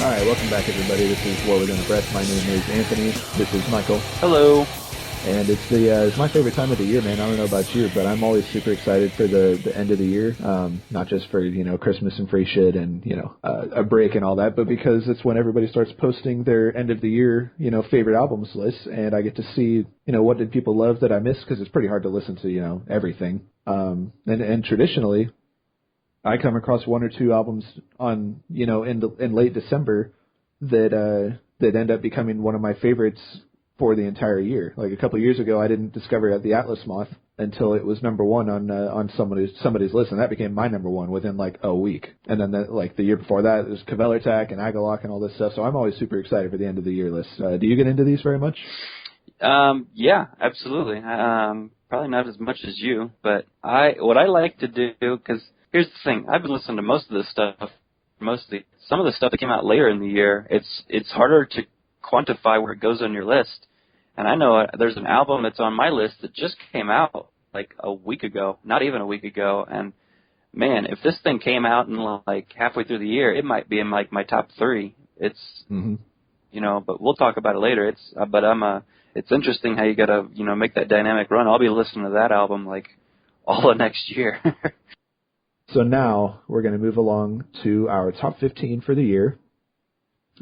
right, welcome back, everybody. This is War Within a Breath. My name is Anthony. This is Michael, Hello. and it's my favorite time of the year, man. I don't know about you, but I'm always super excited for the end of the year. Not just for Christmas and free shit and a break and all that, but because it's when everybody starts posting their end of the year favorite albums lists, and I get to see what did people love that I missed, because it's pretty hard to listen to everything. And traditionally, I come across one or two albums on in late December that end up becoming one of my favorites for the entire year. Like a couple of years ago, I didn't discover the Atlas Moth until it was number one on somebody's list, and that became my number one within like a week. And then the year before that, it was Kvelertak and Agalloch and all this stuff. So I'm always super excited for the end of the year list. Do you get into these very much? Yeah, absolutely. Probably not as much as you, but what I like to do, because here's the thing, I've been listening to most of this stuff, some of the stuff that came out later in the year, it's harder to quantify where it goes on your list. And I know there's an album that's on my list that just came out like a week ago, not even a week ago, and man, if this thing came out in like halfway through the year, it might be in like my top 3. It's, but we'll talk about it later. It's interesting how you gotta, make that dynamic run. I'll be listening to that album like all of next year. So now we're going to move along to our top 15 for the year.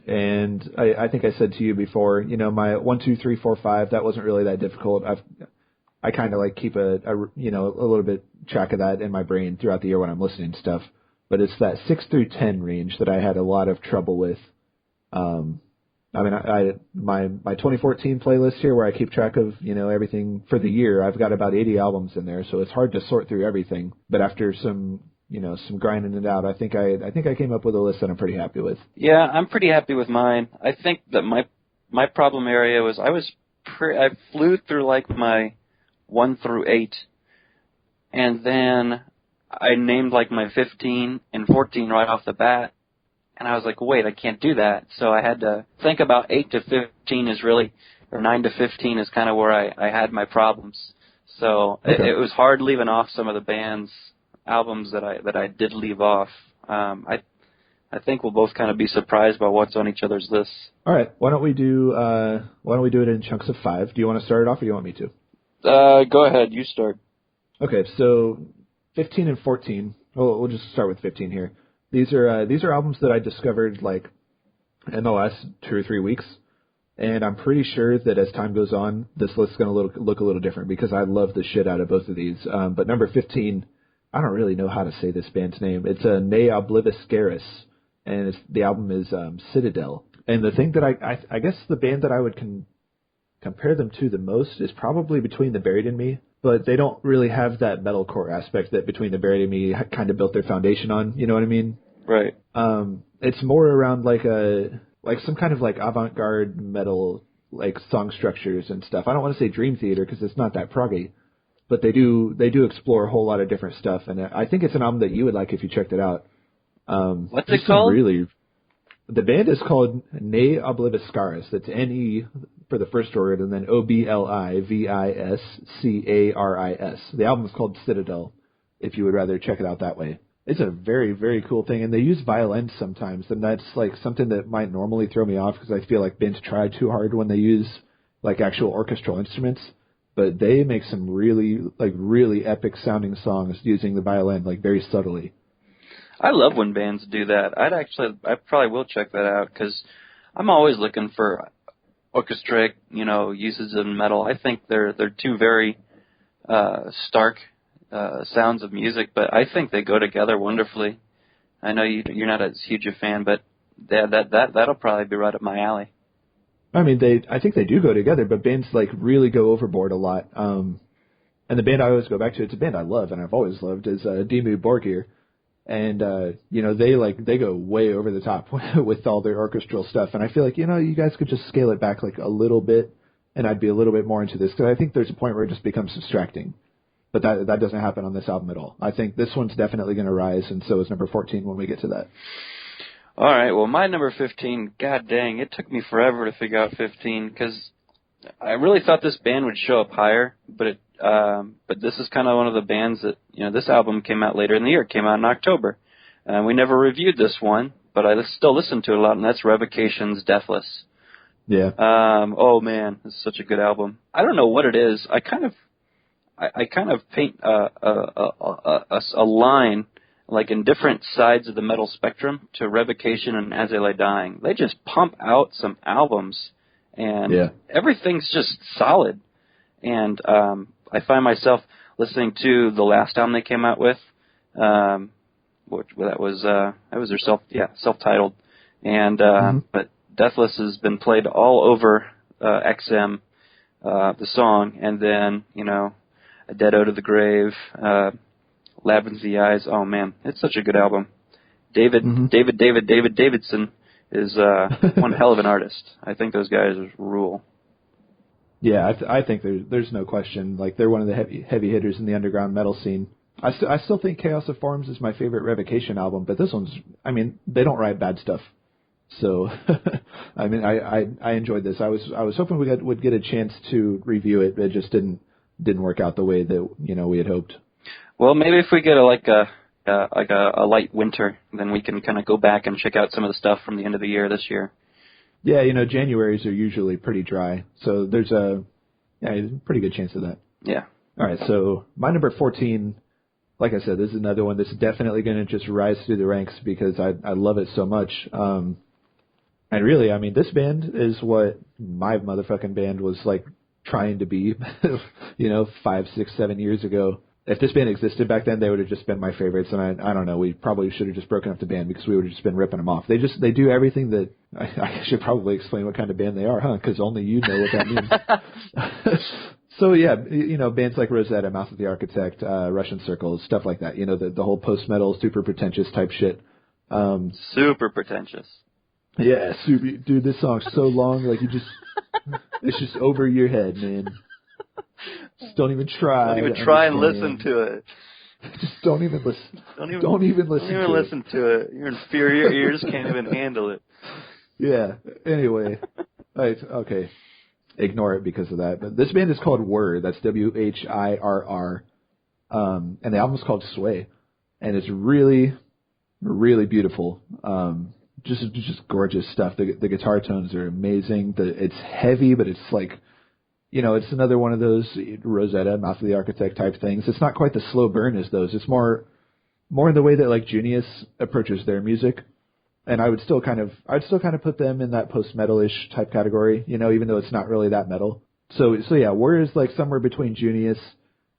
And I think I said to you before, my 1, 2, 3, 4, 5, that wasn't really that difficult. I kind of like keep a little bit track of that in my brain throughout the year when I'm listening to stuff. But it's that 6 through 10 range that I had a lot of trouble with. My 2014 playlist here, where I keep track of everything for the year, I've got about 80 albums in there, so it's hard to sort through everything. But after some grinding it out, I think I came up with a list that I'm pretty happy with. Yeah, I'm pretty happy with mine. I think that my problem area was I flew through like my 1 through 8, and then I named like my 15 and 14 right off the bat. And I was like, wait, I can't do that. So I had to think about 8 to 15 is really, or 9 to 15 is kind of where I had my problems. So okay. it was hard leaving off some of the band's albums that I did leave off. I think we'll both kind of be surprised by what's on each other's lists. All right, why don't we do it in chunks of 5? Do you want to start it off, or do you want me to? Go ahead, you start. Okay, so 15 and 14. We'll just start with 15 here. These are albums that I discovered like in the last 2 or 3 weeks, and I'm pretty sure that as time goes on, this list is going to look a little different, because I love the shit out of both of these. But number 15, I don't really know how to say this band's name. It's Ne Obliviscaris, and the album is Citadel. And the thing that I guess the band that I would compare them to the most is probably Between the Buried and Me, but they don't really have that metalcore aspect that Between the Buried and Me kind of built their foundation on. You know what I mean? Right. It's more around like some kind of like avant-garde metal, like song structures and stuff. I don't want to say Dream Theater, because it's not that proggy, but they do explore a whole lot of different stuff, and I think it's an album that you would like if you checked it out. What's it called? The band is called Ne Obliviscaris. That's N-E for the first word, and then Obliviscaris. The album is called Citadel, if you would rather check it out that way. It's a very, very cool thing, and they use violins sometimes, and that's like something that might normally throw me off, because I feel like bands try too hard when they use like actual orchestral instruments. But they make some really epic sounding songs using the violin, like very subtly. I love when bands do that. I probably will check that out, because I'm always looking for orchestric, uses of metal. I think they're two very stark sounds of music, but I think they go together wonderfully. I know you're not as huge a fan, but that'll probably be right up my alley. I mean, I think they do go together, but bands like really go overboard a lot. And the band I always go back to, it's a band I love and I've always loved, is Dimmu Borgir. And they go way over the top with all their orchestral stuff. And I feel like you guys could just scale it back like a little bit, and I'd be a little bit more into this, because I think there's a point where it just becomes distracting. But that doesn't happen on this album at all. I think this one's definitely going to rise, and so is number 14 when we get to that. All right, well, my number 15, god dang, it took me forever to figure out 15, because I really thought this band would show up higher, but this is kind of one of the bands that, this album came out later in the year. It came out in October. We never reviewed this one, but I still listen to it a lot, and that's Revocation's Deathless. Yeah. Oh man, it's such a good album. I don't know what it is. I kind of paint a line like in different sides of the metal spectrum to Revocation and As I Lay Dying. They just pump out some albums, and everything's just solid. And I find myself listening to the last album they came out with, which that was their self-titled, and but Deathless has been played all over XM, the song, and then A Dead Ode to the Grave, Lavender Eyes. Oh man, it's such a good album. David Davidson is one hell of an artist. I think those guys rule. Yeah, I think there's no question. Like, they're one of the heavy hitters in the underground metal scene. I still think Chaos of Forms is my favorite Revocation album, but this one's, I mean, they don't write bad stuff. So, I mean, I enjoyed this. I was hoping we would get a chance to review it, but it just didn't work out the way that we had hoped. Well, maybe if we get a light winter, then we can kind of go back and check out some of the stuff from the end of the year this year. Yeah, Januaries are usually pretty dry, so there's a pretty good chance of that. Yeah. All right, so my number 14, like I said, this is another one that's definitely going to just rise through the ranks because I love it so much. And really, I mean, this band is what my motherfucking band was like trying to be, 5, 6, 7 years ago. If this band existed back then, they would have just been my favorites. And I don't know, we probably should have just broken up the band because we would have just been ripping them off. They do everything that I should probably explain what kind of band they are, huh? Because only you know what that means. So yeah, bands like Rosetta, Mouth of the Architect, Russian Circles, stuff like that. The whole post-metal, super pretentious type shit. Super pretentious. Yeah, dude, this song's so long, like it's just over your head, man. Just don't even try. Don't even try and listen to it. Just don't even listen. Don't even listen to it. You're inferior. Your ears can't even handle it. Yeah. Anyway, okay. Ignore it because of that. But this band is called Whirr. That's WHIRR. And the album's called Sway, and it's really, really beautiful. Just gorgeous stuff. The guitar tones are amazing. It's heavy, but it's like, it's another one of those Rosetta, Mouth of the Architect type things. It's not quite the slow burn as those. It's more in the way that like Junius approaches their music. And I'd still kind of put them in that post-metal-ish type category, even though it's not really that metal. So yeah, Whirr is like somewhere between Junius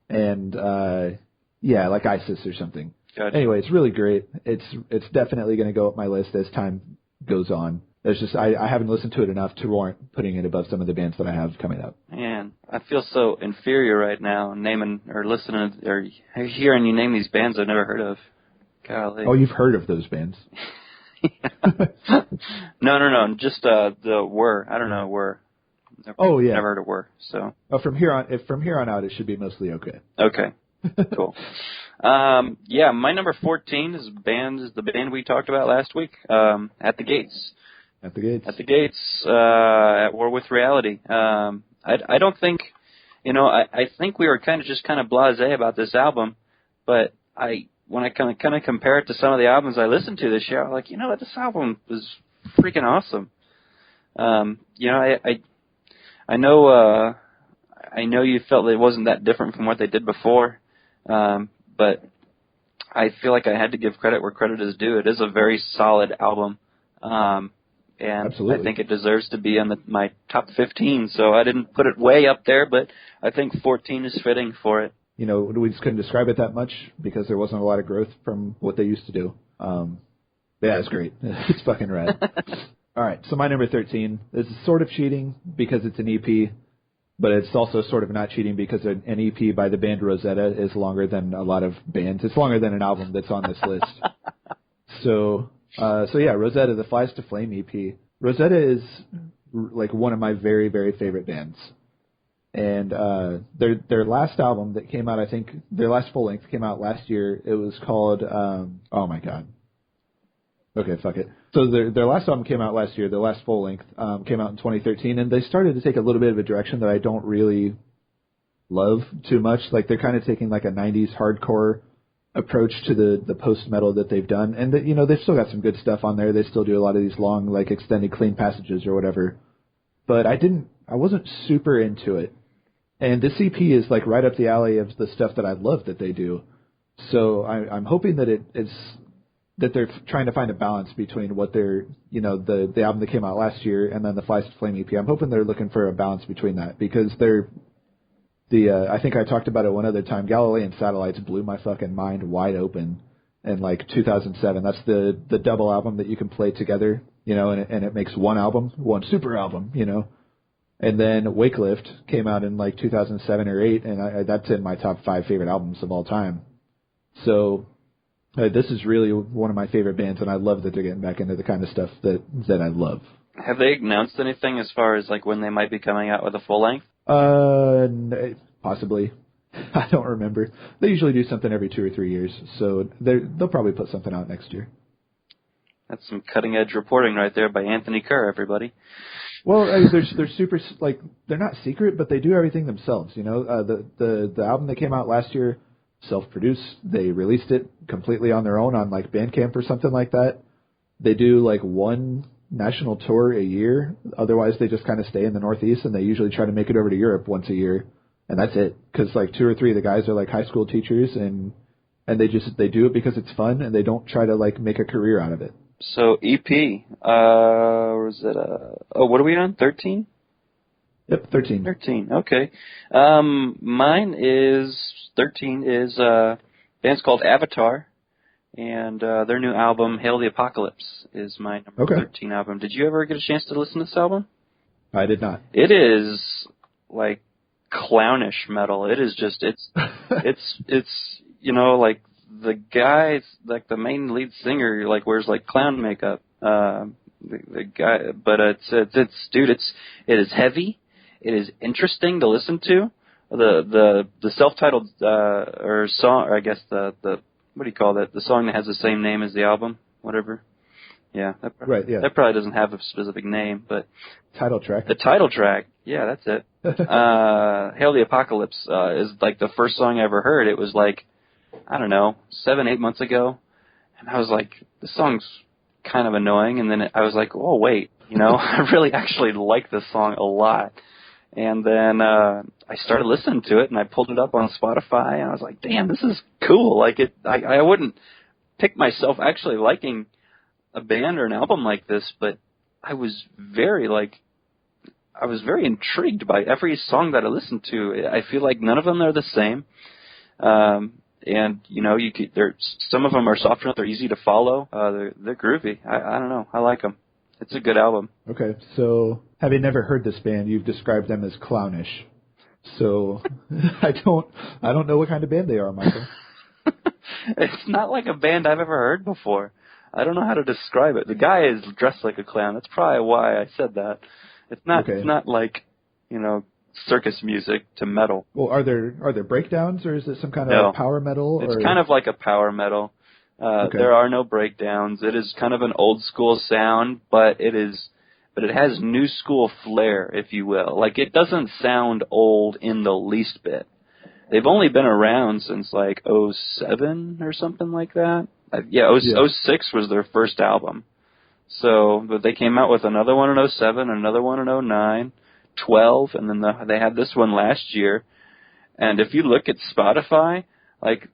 and like Isis or something. Gotcha. Anyway, it's really great. It's definitely going to go up my list as time goes on. There's just I haven't listened to it enough to warrant putting it above some of the bands that I have coming up. Man, I feel so inferior right now naming or listening or hearing you name these bands I've never heard of. Golly. Oh, you've heard of those bands? No. Just the Whirr. I don't know Whirr. Yeah. Never heard of Whirr. So. Oh, from here on out, it should be mostly okay. Okay. Cool. My number 14 is the band we talked about last week. At the Gates. At the Gates. At War with Reality. I don't think, I think we were kind of blasé about this album, but when I kind of compare it to some of the albums I listened to this year, I'm like, what, this album was freaking awesome. I know you felt that it wasn't that different from what they did before, but I feel like I had to give credit where credit is due. It is a very solid album. And absolutely. I think it deserves to be on my top 15, so I didn't put it way up there, but I think 14 is fitting for it. We just couldn't describe it that much because there wasn't a lot of growth from what they used to do. Yeah, it's great. It's fucking rad. All right, so my number 13 is sort of cheating because it's an EP, but it's also sort of not cheating because an EP by the band Rosetta is longer than a lot of bands. It's longer than an album that's on this list. So yeah, Rosetta, the Flies to Flame EP. Rosetta is like one of my very, very favorite bands. And their last album that came out, I think, their last full length came out last year. It was called, oh my God. Okay, fuck it. So their last album came out last year. Their last full length came out in 2013, and they started to take a little bit of a direction that I don't really love too much. Like they're kind of taking like a 90s hardcore approach to the post metal that they've done, and that, you know, they've still got some good stuff on there. They still do a lot of these long, like, extended clean passages or whatever. But I wasn't super into it. And this EP is like right up the alley of the stuff that I love that they do. So I'm hoping that that they're trying to find a balance between what they're, you know, the album that came out last year and then the Flies to Flame EP. I'm hoping they're looking for a balance between that, because I think I talked about it one other time. Galilean Satellites blew my fucking mind wide open in like 2007. That's the double album that you can play together, you know, and it makes one album, one super album, you know. And then Wakelift came out in like 2007 or 8, and that's in my top 5 favorite albums of all time. So this is really one of my favorite bands, and I love that they're getting back into the kind of stuff that I love. Have they announced anything as far as like when they might be coming out with a full length? Possibly. I don't remember. They usually do something every 2 or 3 years, so they'll probably put something out next year. That's some cutting edge reporting right there by Anthony Kerr, everybody. Well, they're super, like, they're not secret, but they do everything themselves. You know, the album that came out last year, self-produced. They released it completely on their own on like Bandcamp or something like that. They do like one national tour a year. Otherwise, they just kind of stay in the Northeast, and they usually try to make it over to Europe once a year, and that's it. Because like 2 or 3 of the guys are like high school teachers, and they do it because it's fun, and they don't try to like make a career out of it. So EP, was it what are we on? 13? Yep, 13. 13, okay. Mine is 13 is band's called Avatar, and their new album Hail the Apocalypse is my number 13 album. Did you ever get a chance to listen to this album? I did not. It is like clownish metal. It is just it's you know, like the guy, like the main lead singer, like wears like clown makeup. The guy, but it's dude, it is heavy. It is interesting to listen to. The self-titled or song, or I guess the what do you call that? The song that has the same name as the album, whatever. Yeah, that probably doesn't have a specific name, but title track. The title track, yeah, that's it. Hail the Apocalypse is like the first song I ever heard. It was like, I don't know, 7-8 months ago, and I was like, this song's kind of annoying, and then I was like, oh wait, you know, I really actually like this song a lot. And then I started listening to it, and I pulled it up on Spotify, and I was like, damn, this is cool. Like I wouldn't pick myself actually liking a band or an album like this, but I was very intrigued by every song that I listened to. I feel like none of them are the same. And you know, some of them are soft enough, they're easy to follow. They're groovy. I don't know. I like them. It's a good album. Okay, so having never heard this band, you've described them as clownish. So I don't know what kind of band they are, Michael. It's not like a band I've ever heard before. I don't know how to describe it. The guy is dressed like a clown. That's probably why I said that. It's not. Okay. It's not like, you know, circus music to metal. Well, are there breakdowns, or is it some kind of power metal? It's kind of like a power metal. There are no breakdowns. It is kind of an old school sound, but it has new school flair, if you will. Like, it doesn't sound old in the least bit. They've only been around since like 2007 or something like that. 2006 was their first album. So, but they came out with another one in 2007, another one in 2009, 12, and then they had this one last year. And if you look at Spotify, like,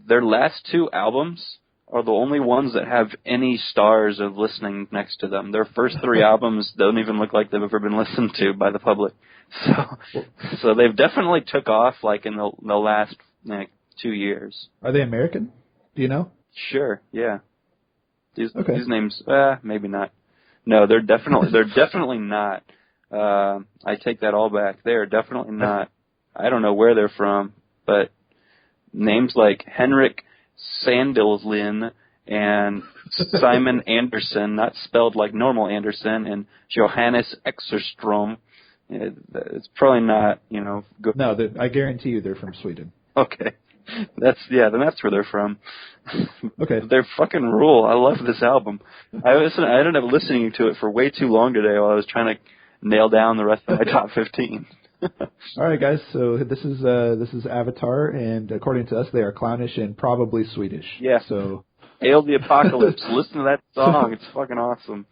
their last 2 albums are the only ones that have any stars of listening next to them. Their first 3 albums don't even look like they've ever been listened to by the public. So they've definitely took off like in the last 2 years. Are they American? Do you know? Sure, yeah. These names, maybe not. No, they're definitely not. I take that all back. They are definitely not. I don't know where they're from, but names like Henrik Sandilslin and Simon Anderson, not spelled like normal Anderson, and Johannes Exerstrom. It's probably not, you know. Good. No, I guarantee you they're from Sweden. Okay. Then that's where they're from. Okay. They're fucking rule. I love this album. I ended up listening to it for way too long today while I was trying to nail down the rest of my top 15. All right, guys. So this is Avatar, and according to us, they are clownish and probably Swedish. Yeah. So Hail the Apocalypse. Listen to that song. It's fucking awesome.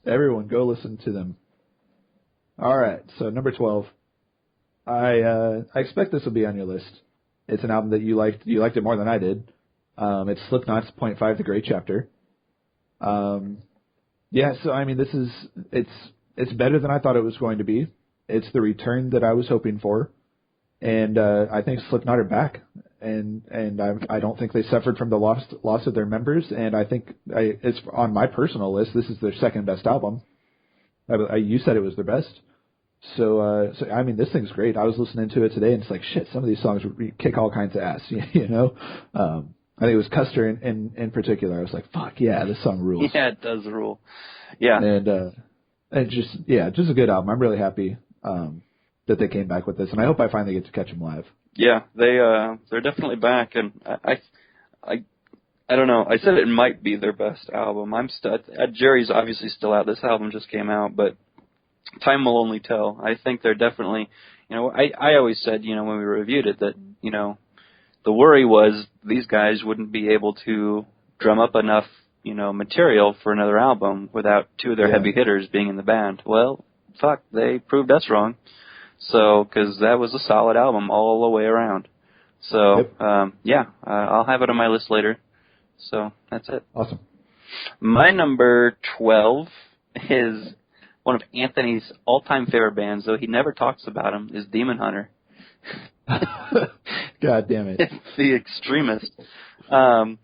everyone, go listen to them. All right. So number 12. I expect this will be on your list. It's an album that you liked. You liked it more than I did. It's Slipknot's Point Five: The Great Chapter. Yeah. So I mean, it's better than I thought it was going to be. It's the return that I was hoping for, and I think Slipknot are back, and I don't think they suffered from the loss of their members, and I think it's on my personal list. This is their second best album. You said it was their best, so I mean this thing's great. I was listening to it today, and it's like shit. Some of these songs kick all kinds of ass, you know. I think it was Custer in particular. I was like, fuck yeah, this song rules. Yeah, it does rule. Yeah, and just a good album. I'm really happy that they came back with this, and I hope I finally get to catch them live. Yeah, they're definitely back, and I don't know. I said it might be their best album. Jerry's obviously still out. This album just came out, but time will only tell. I think they're definitely, I always said, when we reviewed it that, the worry was these guys wouldn't be able to drum up enough, material for another album without two of their heavy hitters being in the band. Well, fuck, they proved us wrong. So, because that was a solid album all the way around. So, I'll have it on my list later. So, that's it. Awesome. My number 12 is one of Anthony's all-time favorite bands, though he never talks about them, is Demon Hunter. God damn it. It's the Extremist. And,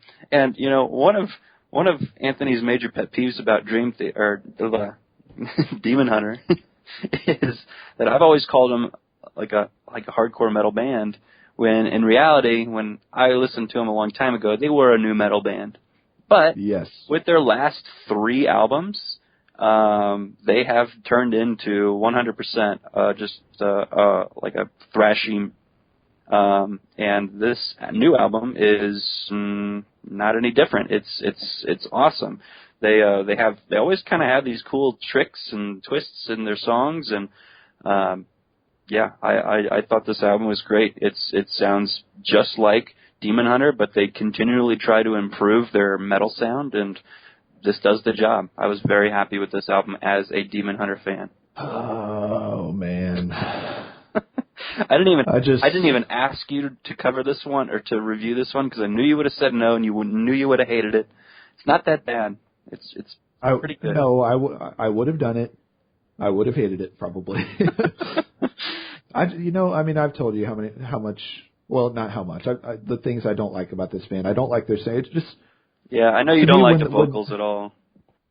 one of Anthony's major pet peeves about Demon Hunter is that I've always called them like a hardcore metal band, when in reality, when I listened to them a long time ago, they were a new metal band. But yes, with their last 3 albums, they have turned into 100% just like a thrashy. And this new album is not any different. It's awesome. They always kind of have these cool tricks and twists in their songs, and I thought this album was great. It sounds just like Demon Hunter, but they continually try to improve their metal sound, and this does the job. I was very happy with this album as a Demon Hunter fan. Oh man. I didn't even ask you to cover this one or to review this one because I knew you would have said no, and knew you would have hated it. It's not that bad. It's pretty good. No, I would have done it. I would have hated it probably. I've told you how much. Well, not how much. The things I don't like about this band. I don't like their saying. It's just. Yeah, I know you don't like the vocals at all.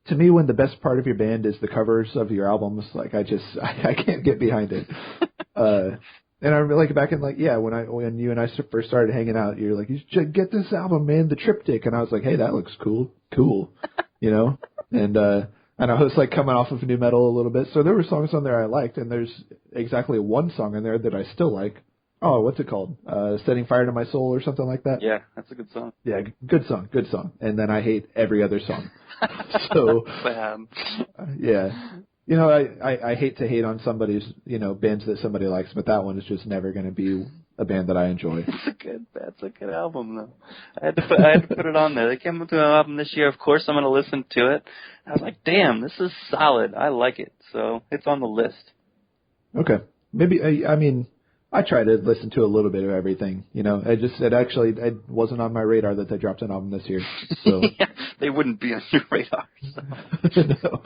To me, when the best part of your band is the covers of your albums, like I can't get behind it. And I remember back in when you and I first started hanging out, you're like, you should get this album, man, The Triptych, and I was like, hey, that looks cool, and I was coming off of new metal a little bit, so there were songs on there I liked, and there's exactly one song on there that I still like. Oh, what's it called? Setting Fire to My Soul or something like that? Yeah, that's a good song. Yeah, good song. And then I hate every other song. So, yeah. I hate to hate on somebody's, bands that somebody likes, but that one is just never going to be a band that I enjoy. That's a good album, though. I had to put it on there. They came up with an album this year. Of course, I'm going to listen to it. I was like, damn, this is solid. I like it. So it's on the list. Okay. Maybe, I try to listen to a little bit of everything. It wasn't on my radar that they dropped an album this year. So yeah, they wouldn't be on your radar. So. No.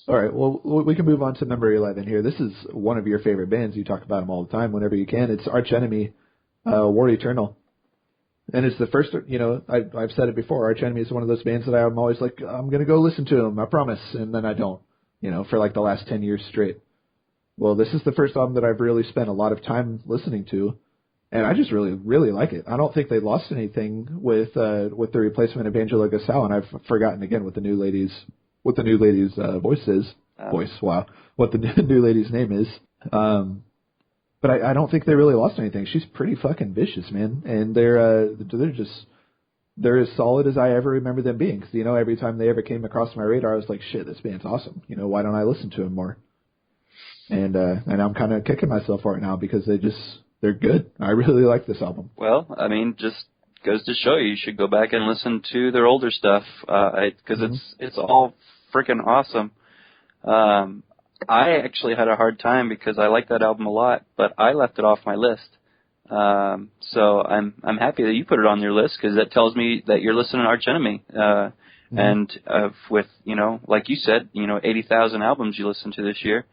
All right, well, we can move on to number 11 here. This is one of your favorite bands. You talk about them all the time whenever you can. It's Arch Enemy, War Eternal. And it's the first, I've said it before, Arch Enemy is one of those bands that I'm always like, I'm going to go listen to them, I promise. And then I don't, for the last 10 years straight. Well, this is the first album that I've really spent a lot of time listening to, and I just really, really like it. I don't think they lost anything with the replacement of Angela Gasol, and I've forgotten again what the new lady's voice is. What the new lady's name is. But I don't think they really lost anything. She's pretty fucking vicious, man, and they're as solid as I ever remember them being. Because every time they ever came across my radar, I was like, shit, this band's awesome. Why don't I listen to them more? and I'm kind of kicking myself for it now because they're good. I really like this album. Well, I mean, just goes to show you should go back and listen to their older stuff because it's all freaking awesome. I actually had a hard time because I like that album a lot, but I left it off my list. So I'm happy that you put it on your list because that tells me that you're listening to Arch Enemy. And with, like you said, 80,000 albums you listened to this year.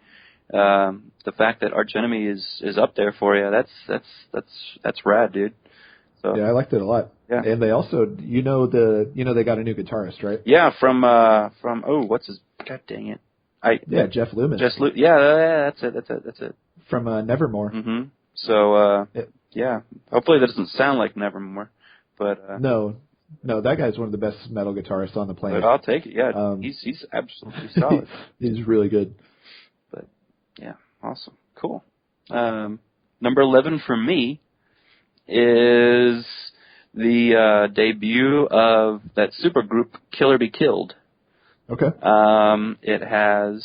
The fact that Arch Enemy is up there for you, that's rad, dude. So, yeah, I liked it a lot. Yeah. And they also, they got a new guitarist, right? Yeah, from what's his, god dang it. Jeff Loomis. Yeah, that's it. From Nevermore. Mm-hmm. So, yeah, hopefully that doesn't sound like Nevermore, but No, that guy's one of the best metal guitarists on the planet. But I'll take it. Yeah, he's absolutely solid. He's really good. But yeah, awesome, cool. Number 11 for me is the debut of that supergroup Killer Be Killed. Okay. It has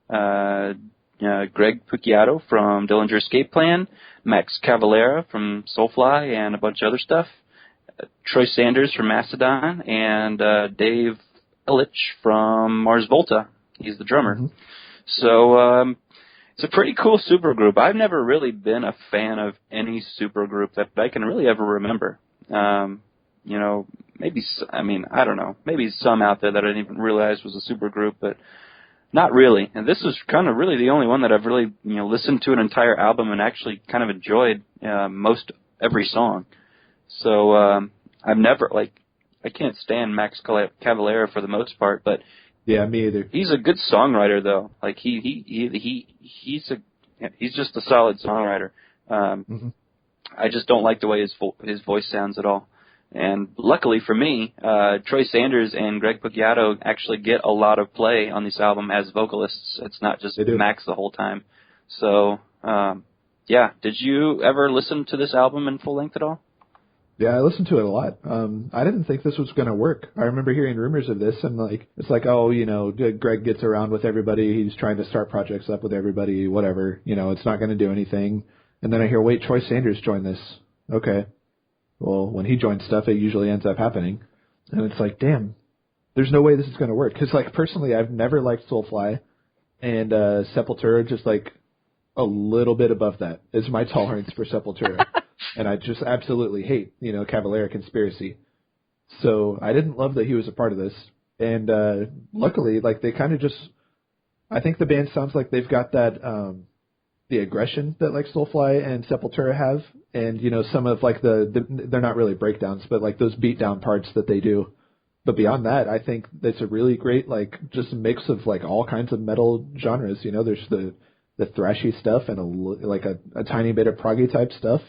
Greg Puciato from Dillinger Escape Plan, Max Cavalera from Soulfly, and a bunch of other stuff. Troy Sanders from Mastodon, and Dave Illich from Mars Volta. He's the drummer. Mm-hmm. So it's a pretty cool supergroup. I've never really been a fan of any supergroup that I can really ever remember. Maybe, I don't know. Maybe some out there that I didn't even realize was a supergroup, but not really. And this was kind of really the only one that I've really, listened to an entire album and actually kind of enjoyed most every song. So I've never, I can't stand Max Cavalera for the most part, but yeah, me either. He's a good songwriter, though. Like he's just a solid songwriter. I just don't like the way his voice sounds at all. And luckily for me, Troy Sanders and Greg Puciato actually get a lot of play on this album as vocalists. It's not just Max the whole time. So, yeah. Did you ever listen to this album in full length at all? Yeah, I listened to it a lot. I didn't think this was going to work. I remember hearing rumors of this, and it's like, Greg gets around with everybody. He's trying to start projects up with everybody, whatever. It's not going to do anything. And then I hear, wait, Troy Sanders joined this. Okay. Well, when he joins stuff, it usually ends up happening. And it's like, damn, there's no way this is going to work. Because, personally, I've never liked Soulfly, and Sepultura just, a little bit above that is my tolerance for Sepultura. And I just absolutely hate, Cavalera Conspiracy. So I didn't love that he was a part of this. And luckily, they kind of just, I think the band sounds like they've got that, the aggression that Soulfly and Sepultura have. And, some of they're not really breakdowns, but those beatdown parts that they do. But beyond that, I think it's a really great, just mix of all kinds of metal genres. There's the thrashy stuff and a tiny bit of proggy type stuff.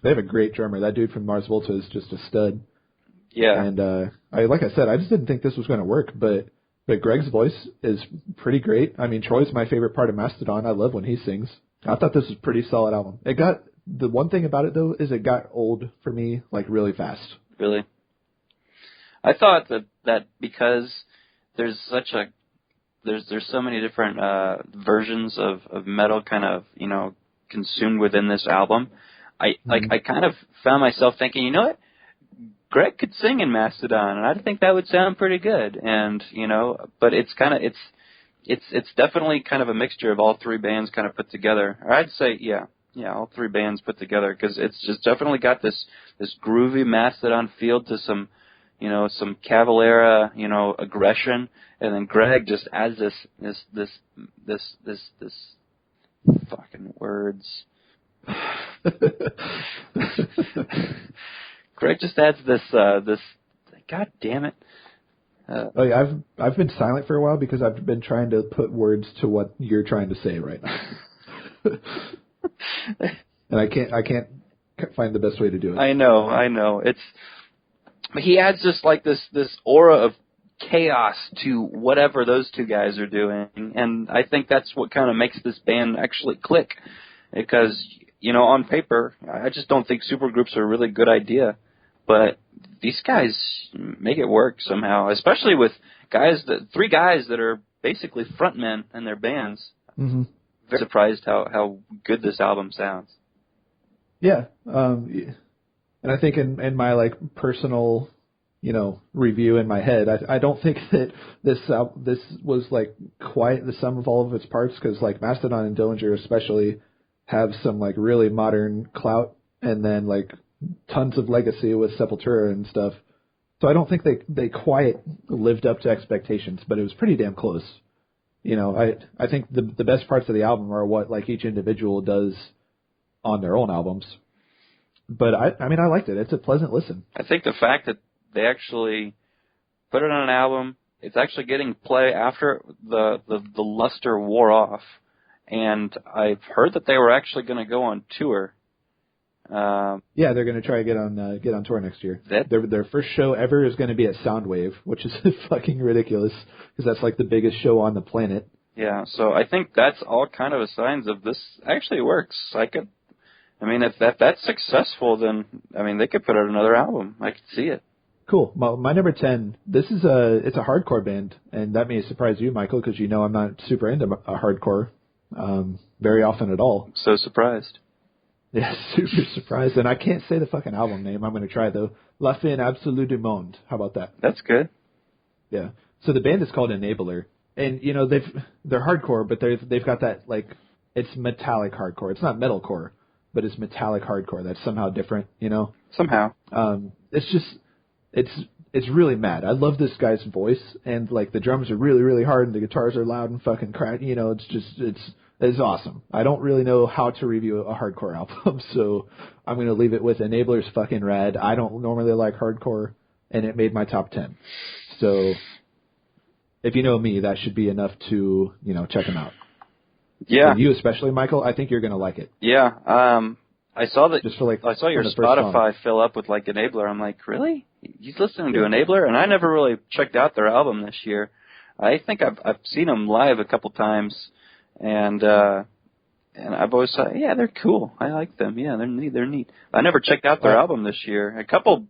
They have a great drummer. That dude from Mars Volta is just a stud. Yeah. And like I said, I just didn't think this was going to work, but Greg's voice is pretty great. I mean, Troy's my favorite part of Mastodon. I love when he sings. I thought this was a pretty solid album. The one thing about it though is it got old for me really fast. Really? I thought that because there's such a there's so many different versions of metal kind of, consumed within this album. I kind of found myself thinking, you know what? Greg could sing in Mastodon, and I think that would sound pretty good. And, but it's definitely kind of a mixture of all three bands kind of put together. Or I'd say, yeah, all three bands put together, because it's just definitely got this groovy Mastodon feel to some Cavalera, aggression, and then Greg just adds this fucking words. Greg just adds this. God damn it! I've been silent for a while because I've been trying to put words to what you're trying to say right now, and I can't find the best way to do it. I know. But he adds just this aura of chaos to whatever those two guys are doing, and I think that's what kind of makes this band actually click. Because on paper, I just don't think supergroups are a really good idea, but these guys make it work somehow. Especially with three guys that are basically frontmen in their bands. Mm-hmm. very surprised how good this album sounds. Yeah, and I think in my like personal, review in my head, I don't think that this was like quite the sum of all of its parts, because like Mastodon and Dillinger especially have some like really modern clout, and then like tons of legacy with Sepultura and stuff. So I don't think they quite lived up to expectations, but it was pretty damn close. I think the best parts of the album are what like each individual does on their own albums. But I mean, I liked it. It's a pleasant listen. I think the fact that they actually put it on an album, it's actually getting play after the luster wore off. And I've heard that they were actually going to go on tour. Yeah, they're going to try to get on tour next year. Their first show ever is going to be at Soundwave, which is fucking ridiculous, because that's like the biggest show on the planet. Yeah, so I think that's all kind of a signs of this actually works. If that's successful, then they could put out another album. I could see it. Cool. My number 10. It's a hardcore band, and that may surprise you, Michael, because I'm not super into hardcore very often at all. So surprised. Yeah, super surprised. And I can't say the fucking album name. I'm going to try, though. La Fin Absolue du Monde. How about that? That's good. Yeah. So the band is called Enabler. And, they're hardcore, but they've got that, like, it's metallic hardcore. It's not metalcore, but it's metallic hardcore. That's somehow different, Somehow. It's really mad. I love this guy's voice, and, like, the drums are really, really hard, and the guitars are loud and fucking crack. It's awesome. I don't really know how to review a hardcore album, so I'm going to leave it with Enabler's fucking rad. I don't normally like hardcore, and it made my top 10. So if you know me, that should be enough to, check them out. Yeah. And you especially, Michael, I think you're going to like it. Yeah. I saw that. Just for like, I saw your Spotify fill up with like Enabler. I'm like, really? He's listening to Enabler? And I never really checked out their album this year. I think I've seen them live a couple times. And I've always thought, yeah, they're cool. I like them. Yeah, they're neat. I never checked out their album this year. A couple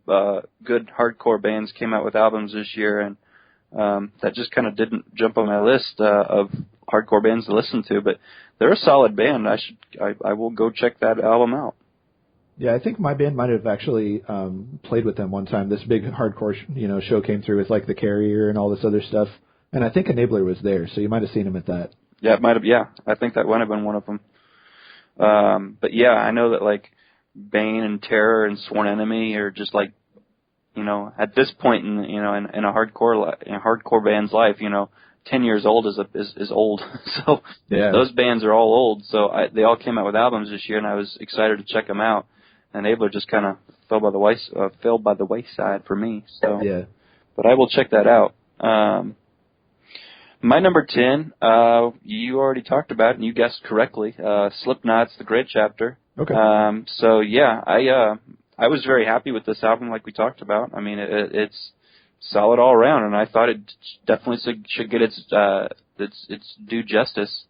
good hardcore bands came out with albums this year, and that just kind of didn't jump on my list of hardcore bands to listen to. But they're a solid band. I will go check that album out. Yeah, I think my band might have actually played with them one time. This big hardcore show came through with like The Carrier and all this other stuff, and I think Enabler was there, so you might have seen him at that. Yeah, it might have. Yeah, I think that might have been one of them. But yeah, I know that like Bane and Terror and Sworn Enemy are just like, at this point in a hardcore band's life, 10 years old is old. So yeah. Those bands are all old. So they all came out with albums this year, and I was excited to check them out. Enabler just kind of fell by the wayside for me. So yeah, but I will check that out. My number 10, you already talked about, and you guessed correctly. Slipknot's The Great Chapter. Okay. So yeah, I was very happy with this album, like we talked about. I mean, it's solid all around, and I thought it definitely should get its due justice.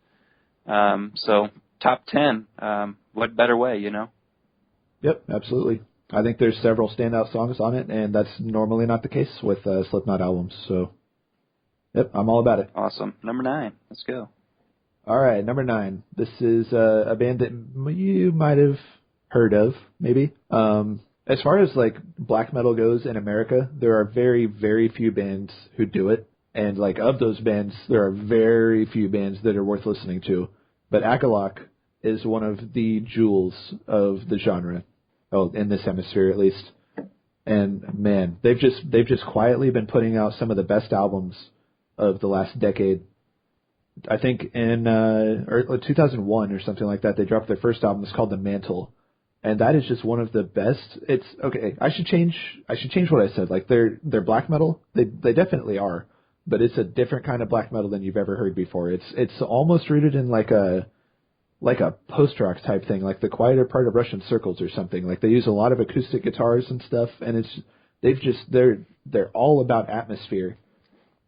So top 10. What better way, Yep, absolutely. I think there's several standout songs on it, and that's normally not the case with Slipknot albums. So. Yep, I'm all about it. Awesome. Number 9. Let's go. All right, number 9. This is a band that you might have heard of, maybe. As far as like black metal goes in America, there are very, very few bands who do it. And like of those bands, there are very few bands that are worth listening to. But Agalloch is one of the jewels of the genre. Oh, in this hemisphere at least. And man, they've just quietly been putting out some of the best albums of the last decade. I think in 2001 or something like that, they dropped their first album. It's called The Mantle, and that is just one of the best. It's okay. I should change what I said. Like they're black metal. They definitely are, but it's a different kind of black metal than you've ever heard before. It's almost rooted in like a post rock type thing, like The Quieter Part of Russian Circles or something. Like they use a lot of acoustic guitars and stuff, and they're all about atmosphere.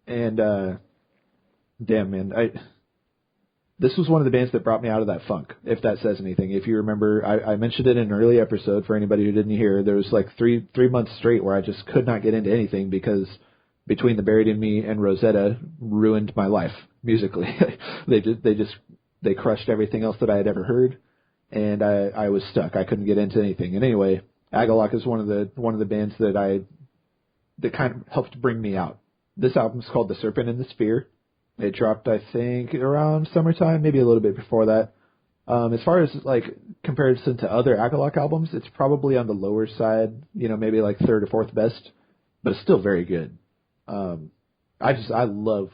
And damn, man, this was one of the bands that brought me out of that funk, if that says anything. If you remember, I mentioned it in an early episode for anybody who didn't hear. There was like three months straight where I just could not get into anything because Between the Buried and Me and Rosetta ruined my life musically. They just they crushed everything else that I had ever heard, and I was stuck. I couldn't get into anything. And anyway, Agalloch is one of the bands that kind of helped bring me out. This album's called The Serpent and the Spear. It dropped, I think, around summertime, maybe a little bit before that. As far as like comparison to other Agalloch albums, it's probably on the lower side, maybe like third or fourth best, but it's still very good. I love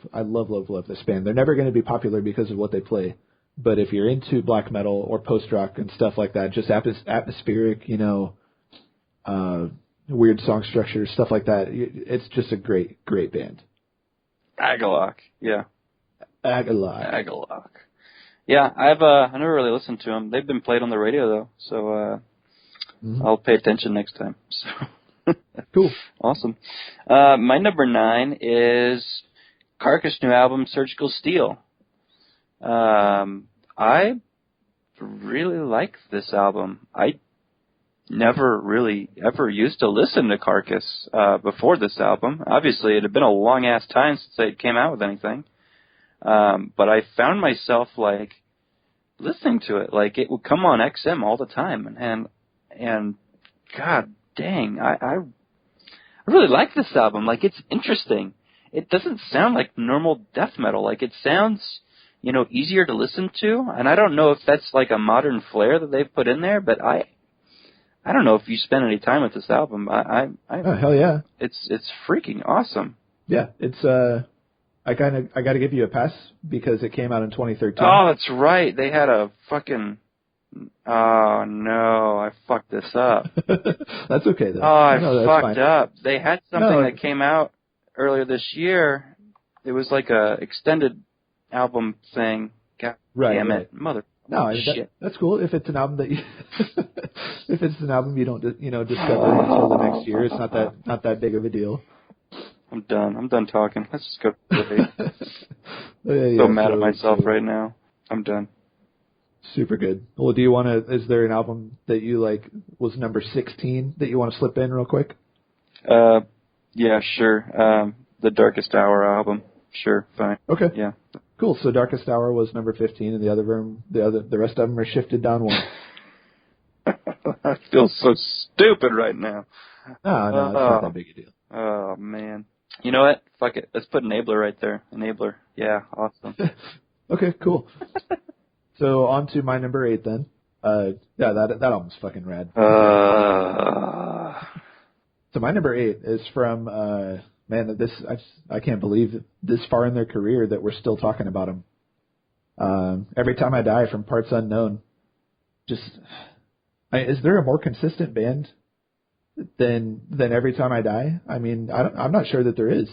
this band. They're never going to be popular because of what they play, but if you're into black metal or post rock and stuff like that, just atmospheric, weird song structure, stuff like that, it's just a great band. Agalloch, yeah. Agalloch. Yeah, I never really listened to them. They've been played on the radio though, so I'll pay attention next time. So cool, awesome. My number 9 is Carcass' new album, Surgical Steel. I really like this album. I never really ever used to listen to Carcass before this album. Obviously, it had been a long ass time since they came out with anything. But I found myself like listening to it, like it would come on XM all the time, and god dang, I really like this album. Like, it's interesting. It doesn't sound like normal death metal. Like, it sounds, easier to listen to, and I don't know if that's like a modern flair that they've put in there, but I don't know if you spend any time with this album. Oh, hell yeah. It's freaking awesome. Yeah, it's I got to give you a pass because it came out in 2013. Oh, that's right. They had a fucking... Oh, no. I fucked this up. That's okay, though. Oh, I fucked fine. up. They had something that came out earlier this year. It was like a extended album thing. God damn it. Mother... No, that's cool. If it's an album that you don't discover until the next year, it's not that big of a deal. I'm done talking. Let's just go to the so mad at myself right now. I'm done. Super good. Well, is there an album that you like was number 16 that you want to slip in real quick? Yeah, sure. The Darkest Hour album. Sure, fine. Okay. Yeah. Cool. So Darkest Hour was number 15, and the rest of them are shifted down one. I feel so stupid right now. No, it's not that big a deal. Oh man. You know what? Fuck it. Let's put Enabler right there. Enabler. Yeah, awesome. Okay, cool. So on to my number 8 then. Yeah, that album's fucking rad. So my number 8 is from I can't believe this far in their career that we're still talking about them. Every Time I Die from Parts Unknown. Is there a more consistent band than Every Time I Die? I mean, I'm not sure that there is.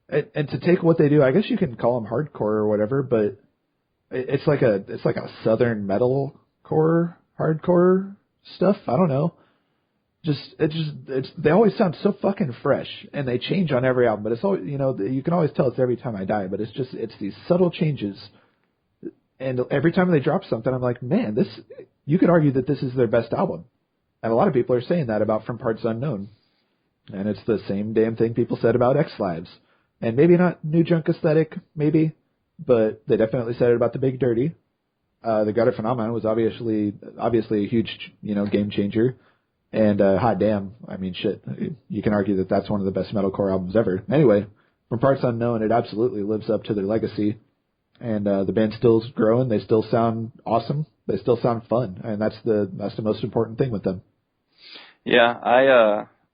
And to take what they do, I guess you can call them hardcore or whatever, but it's like a southern metal core hardcore stuff. I don't know. They always sound so fucking fresh, and they change on every album. But it's always, you can always tell it's Every Time I Die. But it's these subtle changes, and every time they drop something, I'm like, man, you could argue that this is their best album. And a lot of people are saying that about From Parts Unknown. And it's the same damn thing people said about X-Lives. And maybe not New Junk Aesthetic, maybe, but they definitely said it about The Big Dirty. The Gutter Phenomenon was obviously a huge, game changer. And hot damn, I mean, shit, you can argue that that's one of the best metalcore albums ever. Anyway, From Parts Unknown, it absolutely lives up to their legacy. And the band still's growing. They still sound awesome. They still sound fun. And that's the most important thing with them. Yeah,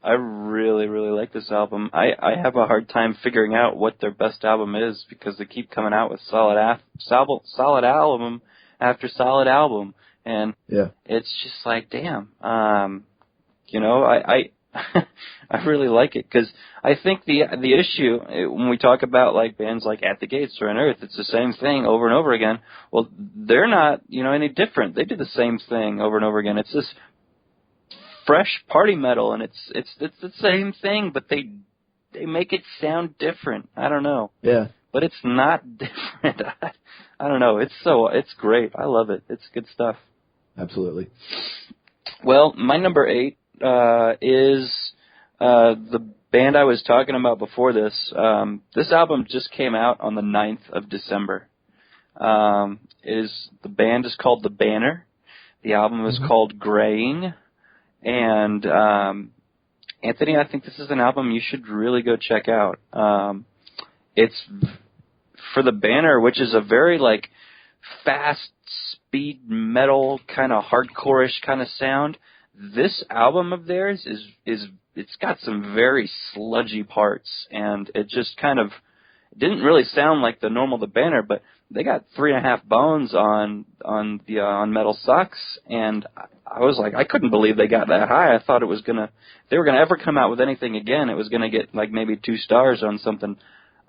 I really, really like this album. I have a hard time figuring out what their best album is because they keep coming out with solid album after solid album, and it's just like, damn. I I really like it because I think the issue when we talk about like bands like At the Gates or Unearth, it's the same thing over and over again. Well, they're not any different. They do the same thing over and over again. It's this fresh party metal, and it's the same thing, but they make it sound different. I don't know. Yeah. But it's not different. I don't know. It's great. I love it. It's good stuff. Absolutely. Well, my number 8 is the band I was talking about before this. This album just came out on the 9th of December. The band is called The Banner. The album is called Graying. And Anthony, I think this is an album you should really go check out. It's for The Banner, which is a very like fast speed metal kind of hardcore-ish kind of sound. This album of theirs is it's got some very sludgy parts, and it just kind of didn't really sound like the normal The Banner, but they got 3.5 bones on Metal Sucks, and I was like, I couldn't believe they got that high. I thought if they were gonna ever come out with anything again, it was gonna get like maybe 2 stars on something.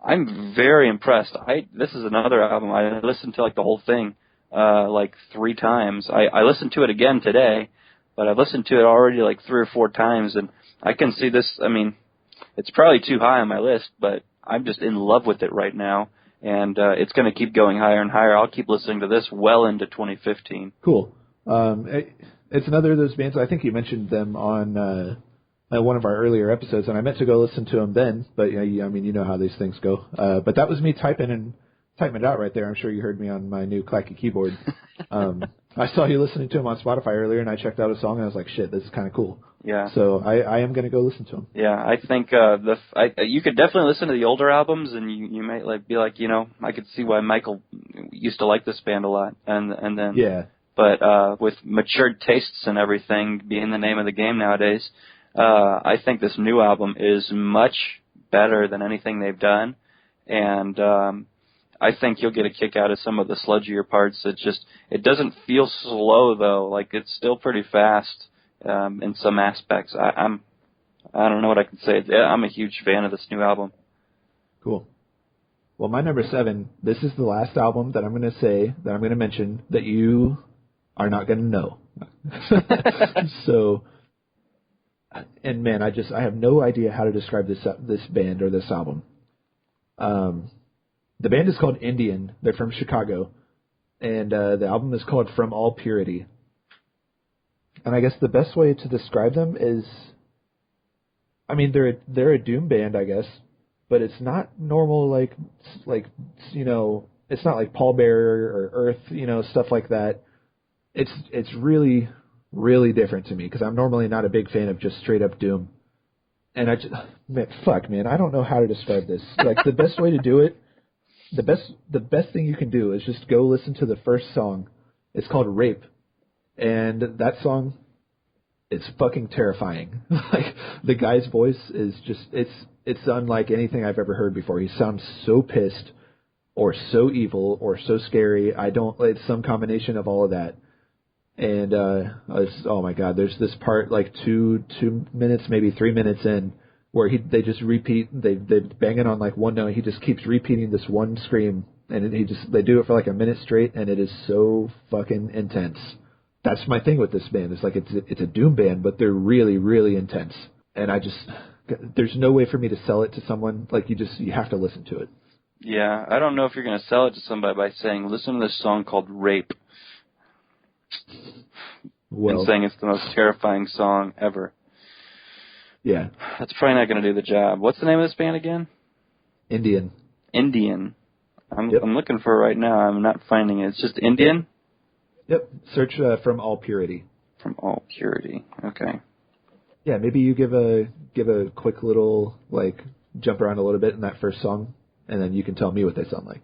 I'm very impressed. This is another album I listened to like the whole thing like 3 times. I listened to it again today, but I've listened to it already like 3 or 4 times, and I can see this. I mean, it's probably too high on my list, but I'm just in love with it right now, and it's going to keep going higher and higher. I'll keep listening to this well into 2015. Cool. It's another of those bands. I think you mentioned them on one of our earlier episodes, and I meant to go listen to them then, but I mean, you know how these things go. But that was me typing it out right there. I'm sure you heard me on my new clacky keyboard. I saw you listening to them on Spotify earlier, and I checked out a song, and I was like, shit, this is kind of cool. Yeah. So I am going to go listen to them. Yeah, I think you could definitely listen to the older albums, and you might be like, I could see why Michael used to like this band a lot, and then yeah. But with matured tastes and everything being the name of the game nowadays, I think this new album is much better than anything they've done, and I think you'll get a kick out of some of the sludgier parts. It doesn't feel slow though, like it's still pretty fast. In some aspects, I don't know what I can say. I'm a huge fan of this new album. Cool. Well, my number 7. This is the last album that I'm going to mention that you are not going to know. So, and man, I have no idea how to describe this band or this album. The band is called Indian. They're from Chicago, and the album is called From All Purity. And I guess the best way to describe them is, I mean, they're a doom band, I guess, but it's not normal like it's not like Pallbearer or Earth, stuff like that. It's really, really different to me because I'm normally not a big fan of just straight up doom. And I don't know how to describe this. Like the best way to do it, the best thing you can do is just go listen to the first song. It's called Rape. And that song, it's fucking terrifying. Like the guy's voice is just it's unlike anything I've ever heard before. He sounds so pissed or so evil or so scary. It's some combination of all of that. And oh my god, there's this part like 2 minutes, maybe 3 minutes in where they just repeat, they bang it on like one note. He just keeps repeating this one scream, and they do it for like a minute straight, and it is so fucking intense. That's my thing with this band. It's like it's a doom band, but they're really, really intense. And there's no way for me to sell it to someone. Like you have to listen to it. Yeah, I don't know if you're going to sell it to somebody by saying, listen to this song called Rape. And saying it's the most terrifying song ever. Yeah. That's probably not going to do the job. What's the name of this band again? Indian. I'm looking for it right now. I'm not finding it. It's just Indian? Yep. Search From All Purity. From All Purity. Okay. Yeah, maybe you give a quick little like jump around a little bit in that first song, and then you can tell me what they sound like.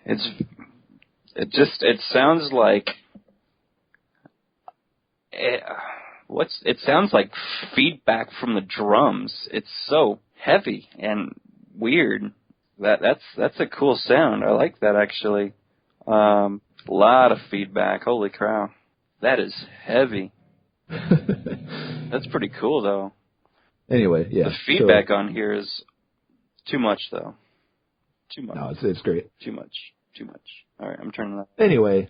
It sounds like it sounds like feedback from the drums. It's so heavy and weird. That's a cool sound. I like that actually. A lot of feedback. Holy cow. That is heavy. That's pretty cool though. Anyway, yeah. The feedback on here is too much though. Too much. No, it's great. Too much. All right, I'm turning that. Anyway,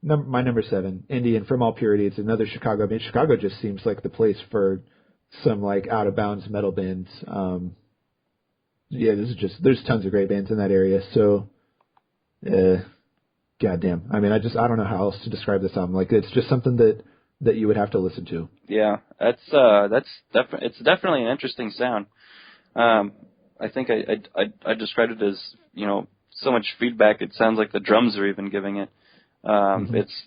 my number 7, Indian, From All Purity. It's another Chicago band. Chicago just seems like the place for some like out of bounds metal bands. Yeah, there's tons of great bands in that area. So, goddamn. I mean, I don't know how else to describe this album. Like, it's just something that you would have to listen to. Yeah, it's definitely an interesting sound. I think I described it as, you know, so much feedback. It sounds like the drums are even giving it. It's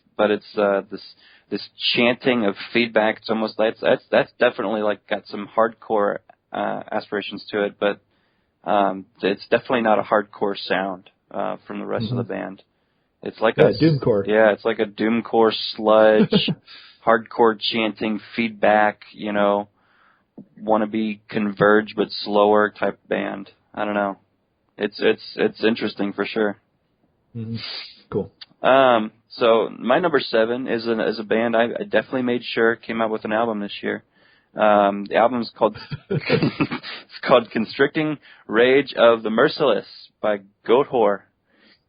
this chanting of feedback. It's almost that's definitely like got some hardcore aspirations to it, but it's definitely not a hardcore sound from the rest of the band. It's like a doomcore. Yeah, it's like a doomcore sludge, hardcore chanting feedback. You know, want to be converge but slower type band. I don't know. It's interesting for sure. Mm-hmm. Cool. So my number 7 is a band I definitely made sure came out with an album this year. The album's called it's called Constricting Rage of the Merciless by Goatwhore.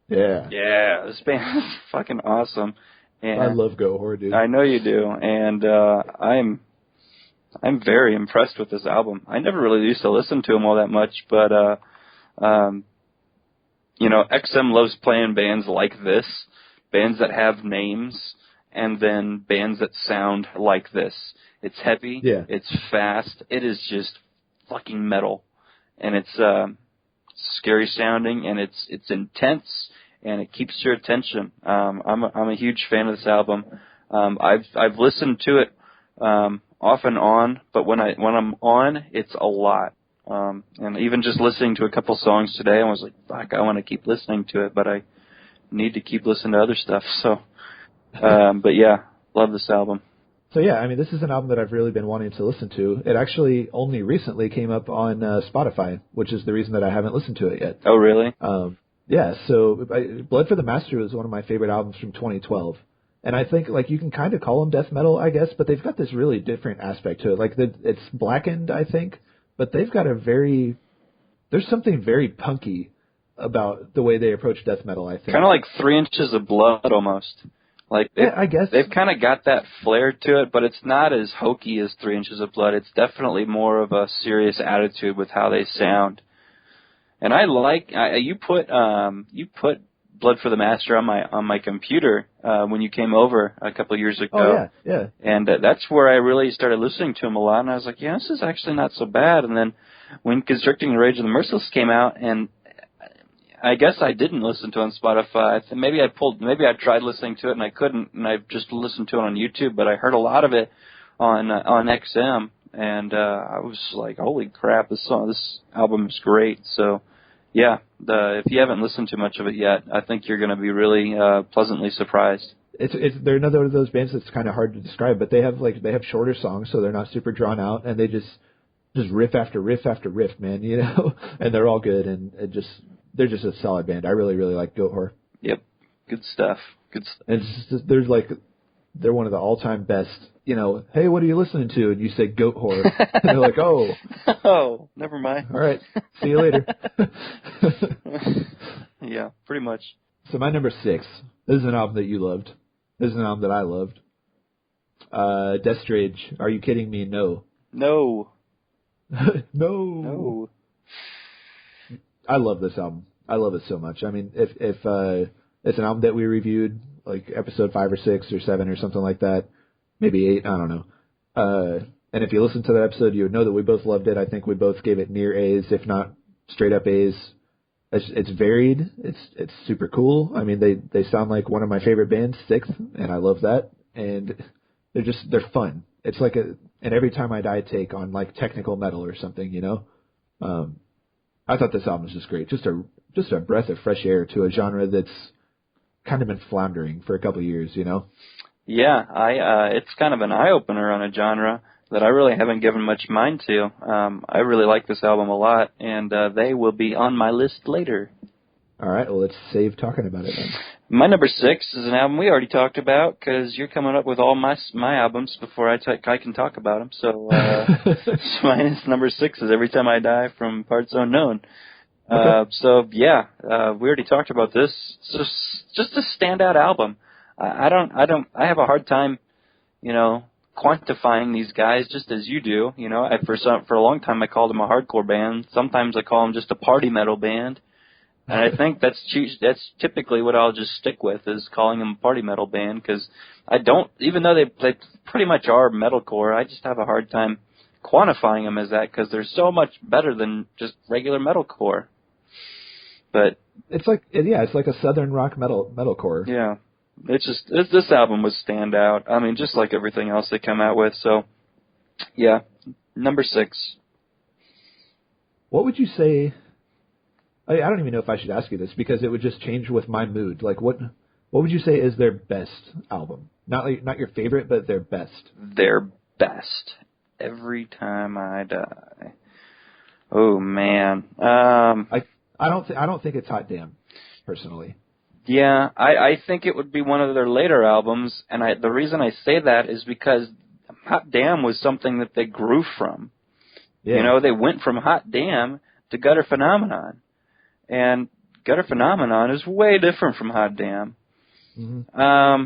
Yeah. Yeah, this band is fucking awesome. And I love Goatwhore, dude. I know you do, and I'm very impressed with this album. I never really used to listen to them all that much, but you know, XM loves playing bands like this, bands that have names, and then bands that sound like this. It's heavy, it's fast, it is just fucking metal, and it's scary sounding, and it's intense, and it keeps your attention. I'm a huge fan of this album. I've listened to it off and on, but when I'm on, it's a lot. And even just listening to a couple songs today, I was like, fuck, I want to keep listening to it, but I need to keep listening to other stuff. So, but yeah, love this album. So yeah, I mean, this is an album that I've really been wanting to listen to. It actually only recently came up on Spotify, which is the reason that I haven't listened to it yet. Oh, really? Yeah, so Blood for the Master was one of my favorite albums from 2012. And I think, like, you can kind of call them death metal, I guess, but they've got this really different aspect to it. Like, it's blackened, I think, but they've got there's something very punky about the way they approach death metal, I think. Kind of like 3 Inches of Blood, almost. Like, I guess. They've kind of got that flair to it, but it's not as hokey as 3 Inches of Blood. It's definitely more of a serious attitude with how they sound. And I like, you put Blood for the Master on my computer when you came over a couple of years ago. Oh, yeah. And that's where I really started listening to him a lot, and I was like, yeah, this is actually not so bad. And then when Constricting Rage of the Merciless came out, and I guess I didn't listen to it on Spotify. Maybe I tried listening to it and I couldn't, and I just listened to it on YouTube, but I heard a lot of it on XM, and I was like, holy crap, this album is great. So yeah, if you haven't listened to much of it yet, I think you're going to be really pleasantly surprised. They're another one of those bands that's kind of hard to describe, but they have shorter songs, so they're not super drawn out, and they just riff after riff after riff, man, you know, and they're all good, and they're just a solid band. I really, really like Goatwhore. Yep, good stuff. And they're one of the all-time best. You know, hey, what are you listening to? And you say Goatwhore, and they're like, oh. Oh, never mind. All right, see you later. Yeah, pretty much. So my number 6, this is an album that you loved. This is an album that I loved. Death Rage, Are You Kidding Me? No. No. No. I love this album. I love it so much. I mean, if it's an album that we reviewed, like episode 5 or 6 or 7 or something like that, maybe 8, I don't know. And if you listen to that episode, you would know that we both loved it. I think we both gave it near A's, if not straight up A's. It's varied. It's super cool. I mean, they sound like one of my favorite bands, Sixth, and I love that. And they're fun. It's like an Every Time I Die take on like technical metal or something, you know. I thought this album was just great. Just a breath of fresh air to a genre that's kind of been floundering for a couple of years, you know. Yeah, it's kind of an eye opener on a genre that I really haven't given much mind to. I really like this album a lot, and they will be on my list later. All right, well, let's save talking about it then. My number 6 is an album we already talked about, because you're coming up with all my albums before I can talk about them. So, my number 6 is Every Time I Die from Parts Unknown. Okay. So yeah, we already talked about this. It's just a standout album. I have a hard time, you know, quantifying these guys just as you do. You know, for a long time I called them a hardcore band. Sometimes I call them just a party metal band. And I think that's typically what I'll just stick with, is calling them a party metal band, because even though they pretty much are metalcore, I just have a hard time quantifying them as that because they're so much better than just regular metalcore. But it's like a southern rock metalcore. Yeah, this album was standout. I mean, just like everything else they come out with. So, yeah, number 6. What would you say? I don't even know if I should ask you this because it would just change with my mood. Like, what would you say is their best album? Not your favorite, but their best. Their best. Every Time I Die. Oh man. I don't think it's Hot Damn, personally. Yeah, I think it would be one of their later albums, and the reason I say that is because Hot Damn was something that they grew from. Yeah. You know, they went from Hot Damn to Gutter Phenomenon. And Gutter Phenomenon is way different from Hot Damn. Mm-hmm.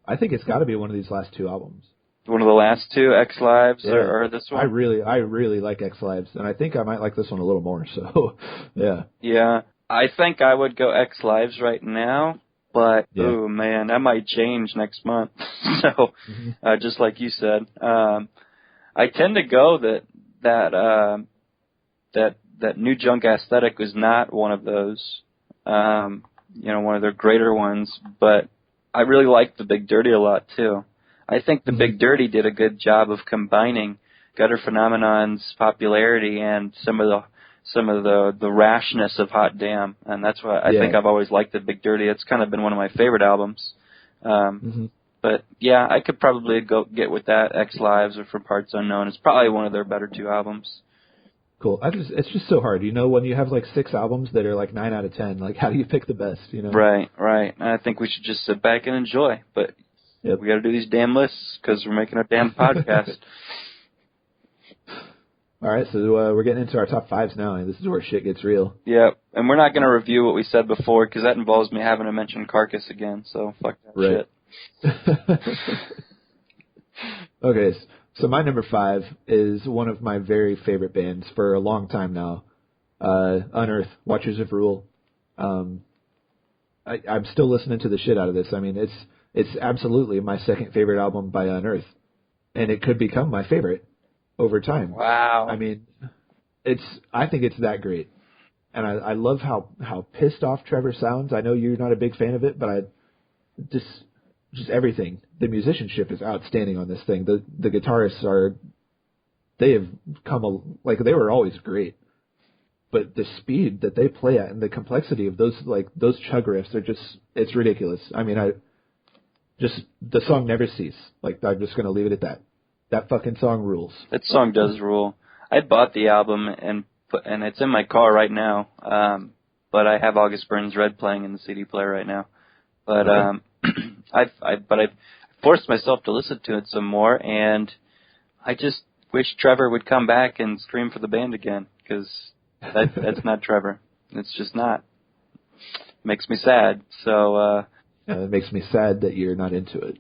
I think it's got to be one of these last 2 albums. One of the last 2, X Lives, or this one? I really like X Lives, and I think I might like this one a little more, so, yeah. Yeah, I think I would go X Lives right now, but, oh man, that might change next month. So, just like you said, I tend to go that New Junk Aesthetic was not one of those, one of their greater ones, but I really like The Big Dirty a lot too. I think The Big Dirty did a good job of combining Gutter Phenomenon's popularity and some of the rashness of Hot Damn, and that's why I think I've always liked The Big Dirty. It's kind of been one of my favorite albums. But yeah, I could probably get with that. X Lives or From Parts Unknown. It's probably one of their better 2 albums. Cool. It's just so hard, when you have like 6 albums that are like 9 out of 10. Like, how do you pick the best? Right. I think we should just sit back and enjoy. But we got to do these damn lists because we're making a damn podcast. All right, so we're getting into our top 5s now, and this is where shit gets real. Yeah, and we're not going to review what we said before because that involves me having to mention Carcass again. So fuck that shit. Okay. So my number 5 is one of my very favorite bands for a long time now, Unearth, Watchers of Rule. I'm still listening to the shit out of this. I mean, it's absolutely my second favorite album by Unearth, and it could become my favorite over time. Wow. I mean, I think it's that great, and I love how pissed off Trevor sounds. I know you're not a big fan of it, but I just everything. The musicianship is outstanding on this thing. The guitarists they have they were always great, but the speed that they play at and the complexity of those chug riffs are it's ridiculous. I mean, the song Never Cease. Like, I'm just gonna leave it at that. That fucking song rules. That song does rule. I bought the album and it's in my car right now. But I have August Burns Red playing in the CD player right now. But I've forced myself to listen to it some more, and I just wish Trevor would come back and scream for the band again, because that's not Trevor. It's just not. Makes me sad. So it makes me sad that you're not into it.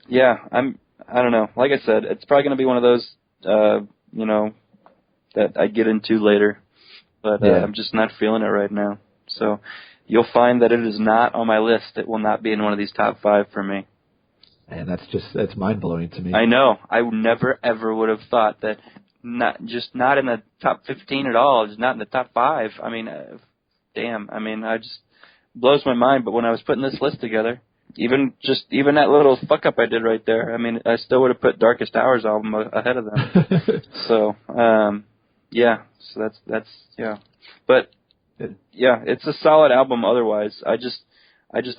Yeah, I don't know. Like I said, it's probably going to be one of those that I get into later, but I'm just not feeling it right now. So you'll find that it is not on my list. It will not be in one of these top 5 for me. And that's mind-blowing to me. I know. I never, ever would have thought that not in the top 15 at all, just not in the top 5. I mean, damn. I mean, I just blows my mind. But when I was putting this list together, even that little fuck-up I did right there, I mean, I still would have put Darkest Hours album ahead of them. So, yeah. So that's yeah. But, yeah, it's a solid album otherwise. I just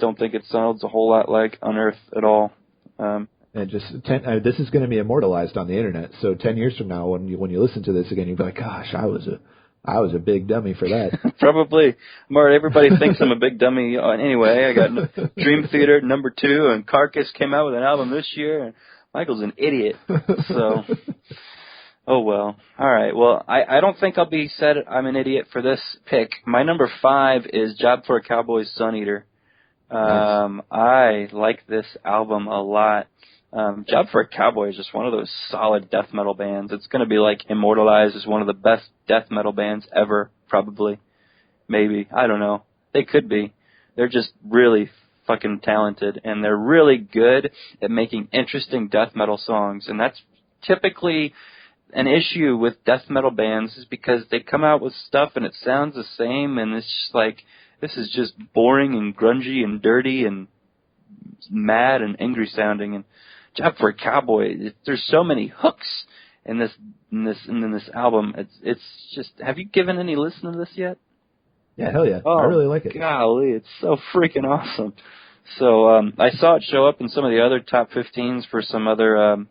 don't think it sounds a whole lot like Unearth at all. And this is going to be immortalized on the internet. So 10 years from now, when you listen to this again, you'll be like, "Gosh, I was a big dummy for that." Probably. More everybody thinks I'm a big dummy anyway. I got Dream Theater number 2, and Carcass came out with an album this year, and Michael's an idiot. So, oh well. All right. Well, I don't think I'll be said I'm an idiot for this pick. My number 5 is Job for a Cowboy's Sun Eater. Nice. I like this album a lot. Job for a Cowboy is just one of those solid death metal bands. It's going to be like immortalized as one of the best death metal bands ever, probably. Maybe. I don't know. They could be. They're just really fucking talented, and they're really good at making interesting death metal songs, and that's typically an issue with death metal bands is because they come out with stuff and it sounds the same, and it's just like, this is just boring and grungy and dirty and mad and angry sounding. And Job for a Cowboy, there's so many hooks in this album. It's just, have you given any listen to this yet? Yeah, hell yeah. Oh, I really like it. Golly, it's so freaking awesome. So I saw it show up in some of the other top 15s for some other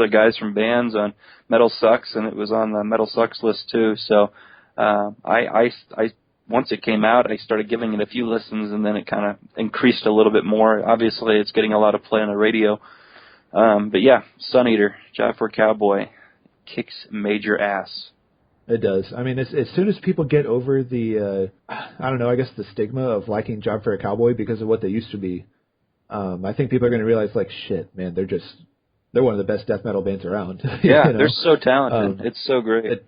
guys from bands on Metal Sucks, and it was on the Metal Sucks list too. So I once it came out, I started giving it a few listens, and then it kind of increased a little bit more. Obviously, it's getting a lot of play on the radio. But yeah, Sun Eater, Jive for a Cowboy, kicks major ass. It does. I mean, as soon as people get over the, I don't know, I guess the stigma of liking Job for a Cowboy because of what they used to be, I think people are going to realize, like, shit, man, they're one of the best death metal bands around. Yeah, you know? They're so talented. It's so great.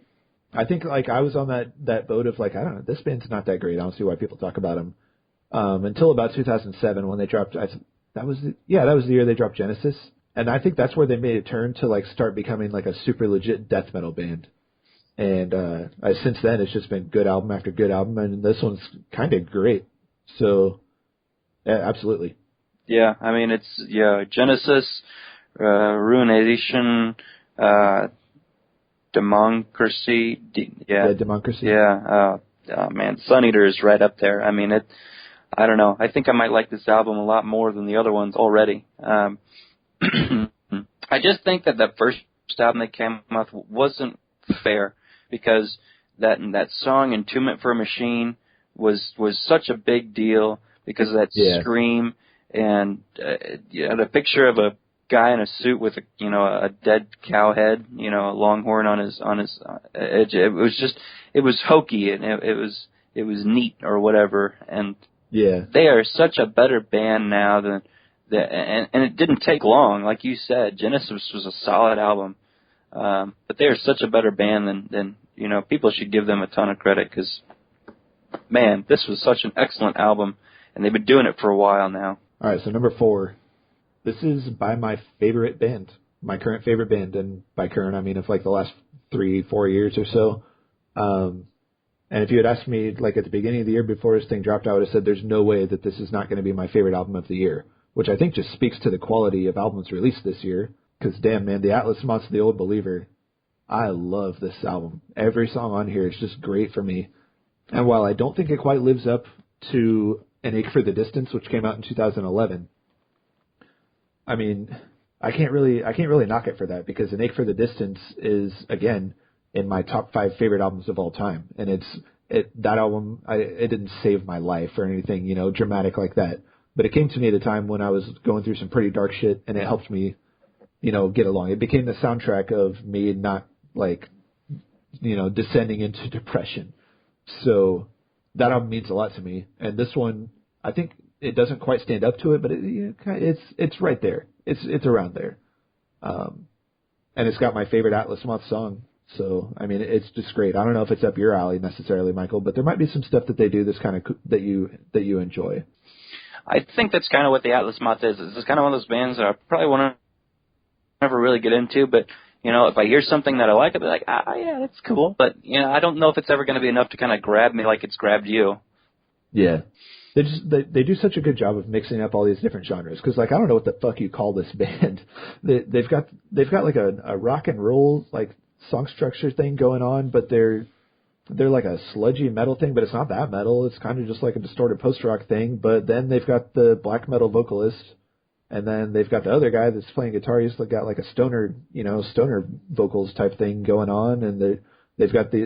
I think, like, I was on that boat of, like, I don't know, this band's not that great. I don't see why people talk about them. Until about 2007 when they dropped, that was the year they dropped Genesis. And I think that's where they made a turn to, like, start becoming, like, a super legit death metal band. And since then, it's just been good album after good album, and this one's kind of great. So, yeah, absolutely. Yeah, I mean, it's, Genesis, Ruination, Democracy. Democracy. Yeah, man, Sun Eater is right up there. I mean, I don't know. I think I might like this album a lot more than the other ones already. I just think that first album they came with wasn't fair, because that song Entombment for a Machine was such a big deal because of that scream, and the picture of a guy in a suit with a dead cow head, a longhorn on his edge. It was hokey, and it was neat or whatever. And they are such a better band now than and it didn't take long, like you said. Genesis was a solid album. But they are such a better band than people should give them a ton of credit, because, man, this was such an excellent album, and they've been doing it for a while now. All right, so number 4. This is by my favorite band, my current favorite band, and by current I mean of like the last 3-4 years or so. And if you had asked me like at the beginning of the year before this thing dropped, I would have said there's no way that this is not going to be my favorite album of the year, which I think just speaks to the quality of albums released this year. Because, damn, man, the Atlas Monster, the Old Believer, I love this album. Every song on here is just great for me. And while I don't think it quite lives up to An Ache for the Distance, which came out in 2011, I mean, I can't really knock it for that, because An Ache for the Distance is, again, in my top 5 favorite albums of all time. And that album, it didn't save my life or anything, dramatic like that. But it came to me at a time when I was going through some pretty dark shit, and it helped me get along. It became the soundtrack of me not, like, descending into depression. So that album means a lot to me. And this one, I think it doesn't quite stand up to it, but it's right there. It's around there. And it's got my favorite Atlas Moth song. So, I mean, it's just great. I don't know if it's up your alley necessarily, Michael, but there might be some stuff that they do that's kind of that you enjoy. I think that's kind of what the Atlas Moth is. It's kind of one of those bands that I probably want to never really get into, but if I hear something that I like, I'll be like, yeah, that's cool. But I don't know if it's ever going to be enough to kind of grab me like it's grabbed you. Yeah, they do such a good job of mixing up all these different genres, because like I don't know what the fuck you call this band. They've got like a rock and roll like song structure thing going on, but they're like a sludgy metal thing, but it's not that metal. It's kind of just like a distorted post rock thing. But then they've got the black metal vocalist. And then they've got the other guy that's playing guitar. He's got like a stoner vocals type thing going on. And they've got the,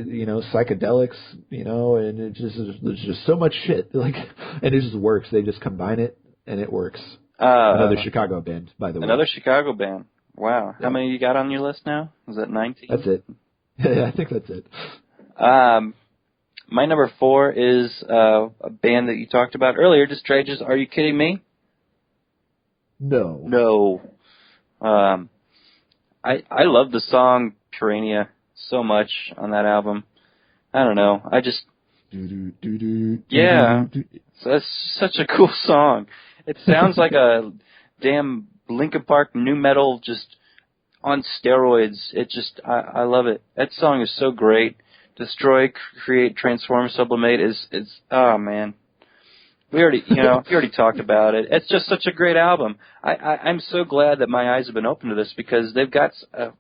psychedelics, and there's just so much shit. Like, and it just works. They just combine it and it works. Another Chicago band, by the way. Another Chicago band. Wow. Yeah. How many you got on your list now? Is that 19? That's it. Yeah, I think that's it. My number 4 is a band that you talked about earlier, Distrages. Are You Kidding Me? No. I love the song Piranha so much on that album. I don't know. I just... Yeah. That's such a cool song. It sounds like a damn Linkin Park new metal, just on steroids. It just, I love it. That song is so great. Destroy, Create, Transform, Sublimate is oh man. We already talked about it. It's just such a great album. I'm so glad that my eyes have been open to this because they've got a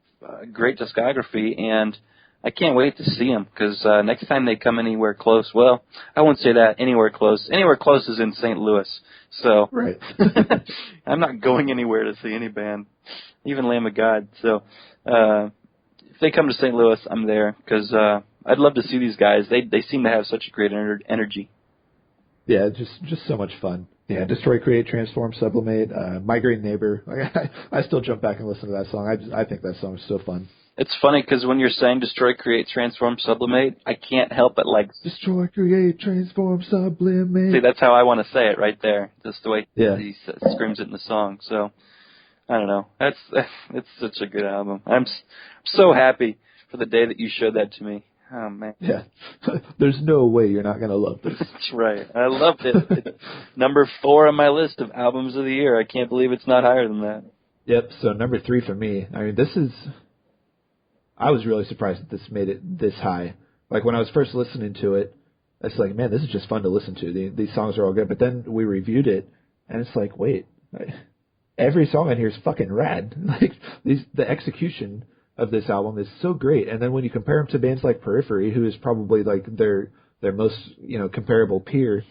great discography, and I can't wait to see them because next time they come anywhere close, well, I won't say that anywhere close. Anywhere close is in St. Louis, so Right. I'm not going anywhere to see any band, even Lamb of God. So if they come to St. Louis, I'm there because I'd love to see these guys. They seem to have such a great energy. Yeah, just so much fun. Yeah, Destroy, Create, Transform, Sublimate, Migraine Neighbor. I still jump back and listen to that song. I think that song is so fun. It's funny because when you're saying Destroy, Create, Transform, Sublimate, I can't help but like Destroy, Create, Transform, Sublimate. See, that's how I want to say it right there. Just the way he screams it in the song. So I don't know. It's such a good album. I'm so happy for the day that you showed that to me. Oh man. Yeah. There's no way you're not gonna love this. That's right. I loved it. It's number 4 on my list of albums of the year. I can't believe it's not higher than that. Yep. So number 3 for me. I mean, I was really surprised that this made it this high. Like when I was first listening to it, it's like, man, this is just fun to listen to. These songs are all good. But then we reviewed it, and it's like, wait, every song on here is fucking rad. Like the execution of this album is so great. And then when you compare them to bands like Periphery, who is probably like their most, comparable peer,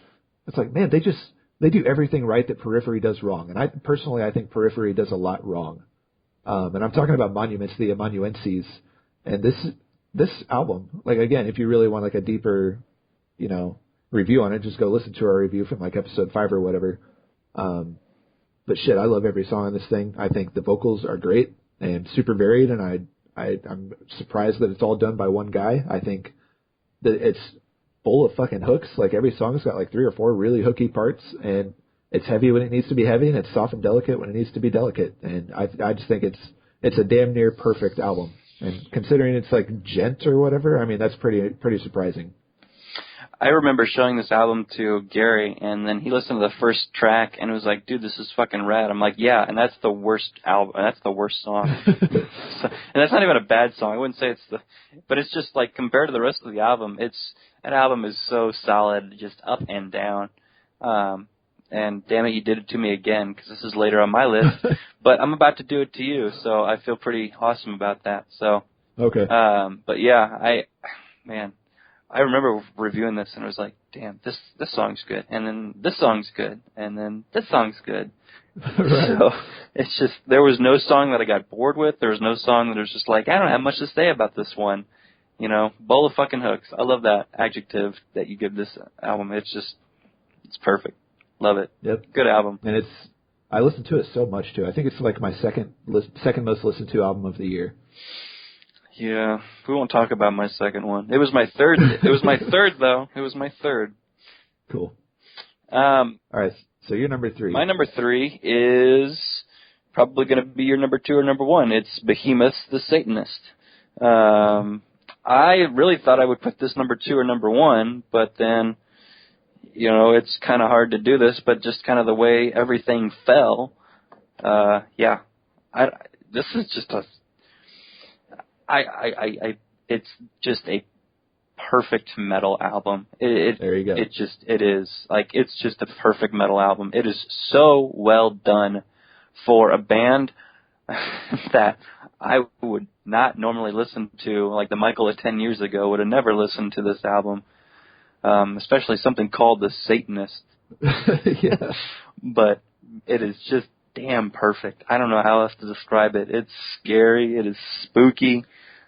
it's like, man, they do everything right that Periphery does wrong. And I think Periphery does a lot wrong. And I'm talking about Monuments, the Amanuenses. And this album, like, again, if you really want like a deeper, review on it, just go listen to our review from like episode 5 or whatever. But shit, I love every song on this thing. I think the vocals are great and super varied, and I'm surprised that it's all done by one guy. I think that it's full of fucking hooks. Like every song's got like 3 or 4 really hooky parts, and it's heavy when it needs to be heavy, and it's soft and delicate when it needs to be delicate. And I just think it's a damn near perfect album. And considering it's like gent or whatever, I mean that's pretty surprising. I remember showing this album to Gary, and then he listened to the first track and was like, dude, this is fucking rad. I'm like, yeah, and that's the worst album. That's the worst song. And that's not even a bad song. I wouldn't say but it's just like compared to the rest of the album, that album is so solid, just up and down. And damn it, you did it to me again, because this is later on my list. But I'm about to do it to you, so I feel pretty awesome about that. So, okay. But yeah, I remember reviewing this and I was like, damn, this song's good, and then this song's good, and then this song's good. Right. So it's just, there was no song that I got bored with. There was no song that was just like, I don't have much to say about this one. Bowl of fucking hooks. I love that adjective that you give this album. It's perfect. Love it. Yep. Good album. And I listen to it so much too. I think it's like my second most listened to album of the year. Yeah, we won't talk about my second one. It was my third. It was my third, though. It was my third. Cool. All right, so you're number 3. My number 3 is probably going to be your number 2 or number 1. It's Behemoth the Satanist. I really thought I would put this number 2 or number 1, but then, it's kind of hard to do this, but just kind of the way everything fell, this is just it's just a perfect metal album. There you go. It is. Like, it's just a perfect metal album. It is so well done for a band that I would not normally listen to. Like the Michael of 10 years ago would have never listened to this album, especially something called The Satanist. Yeah. But it is just damn perfect. I don't know how else to describe it. It's scary. It is spooky.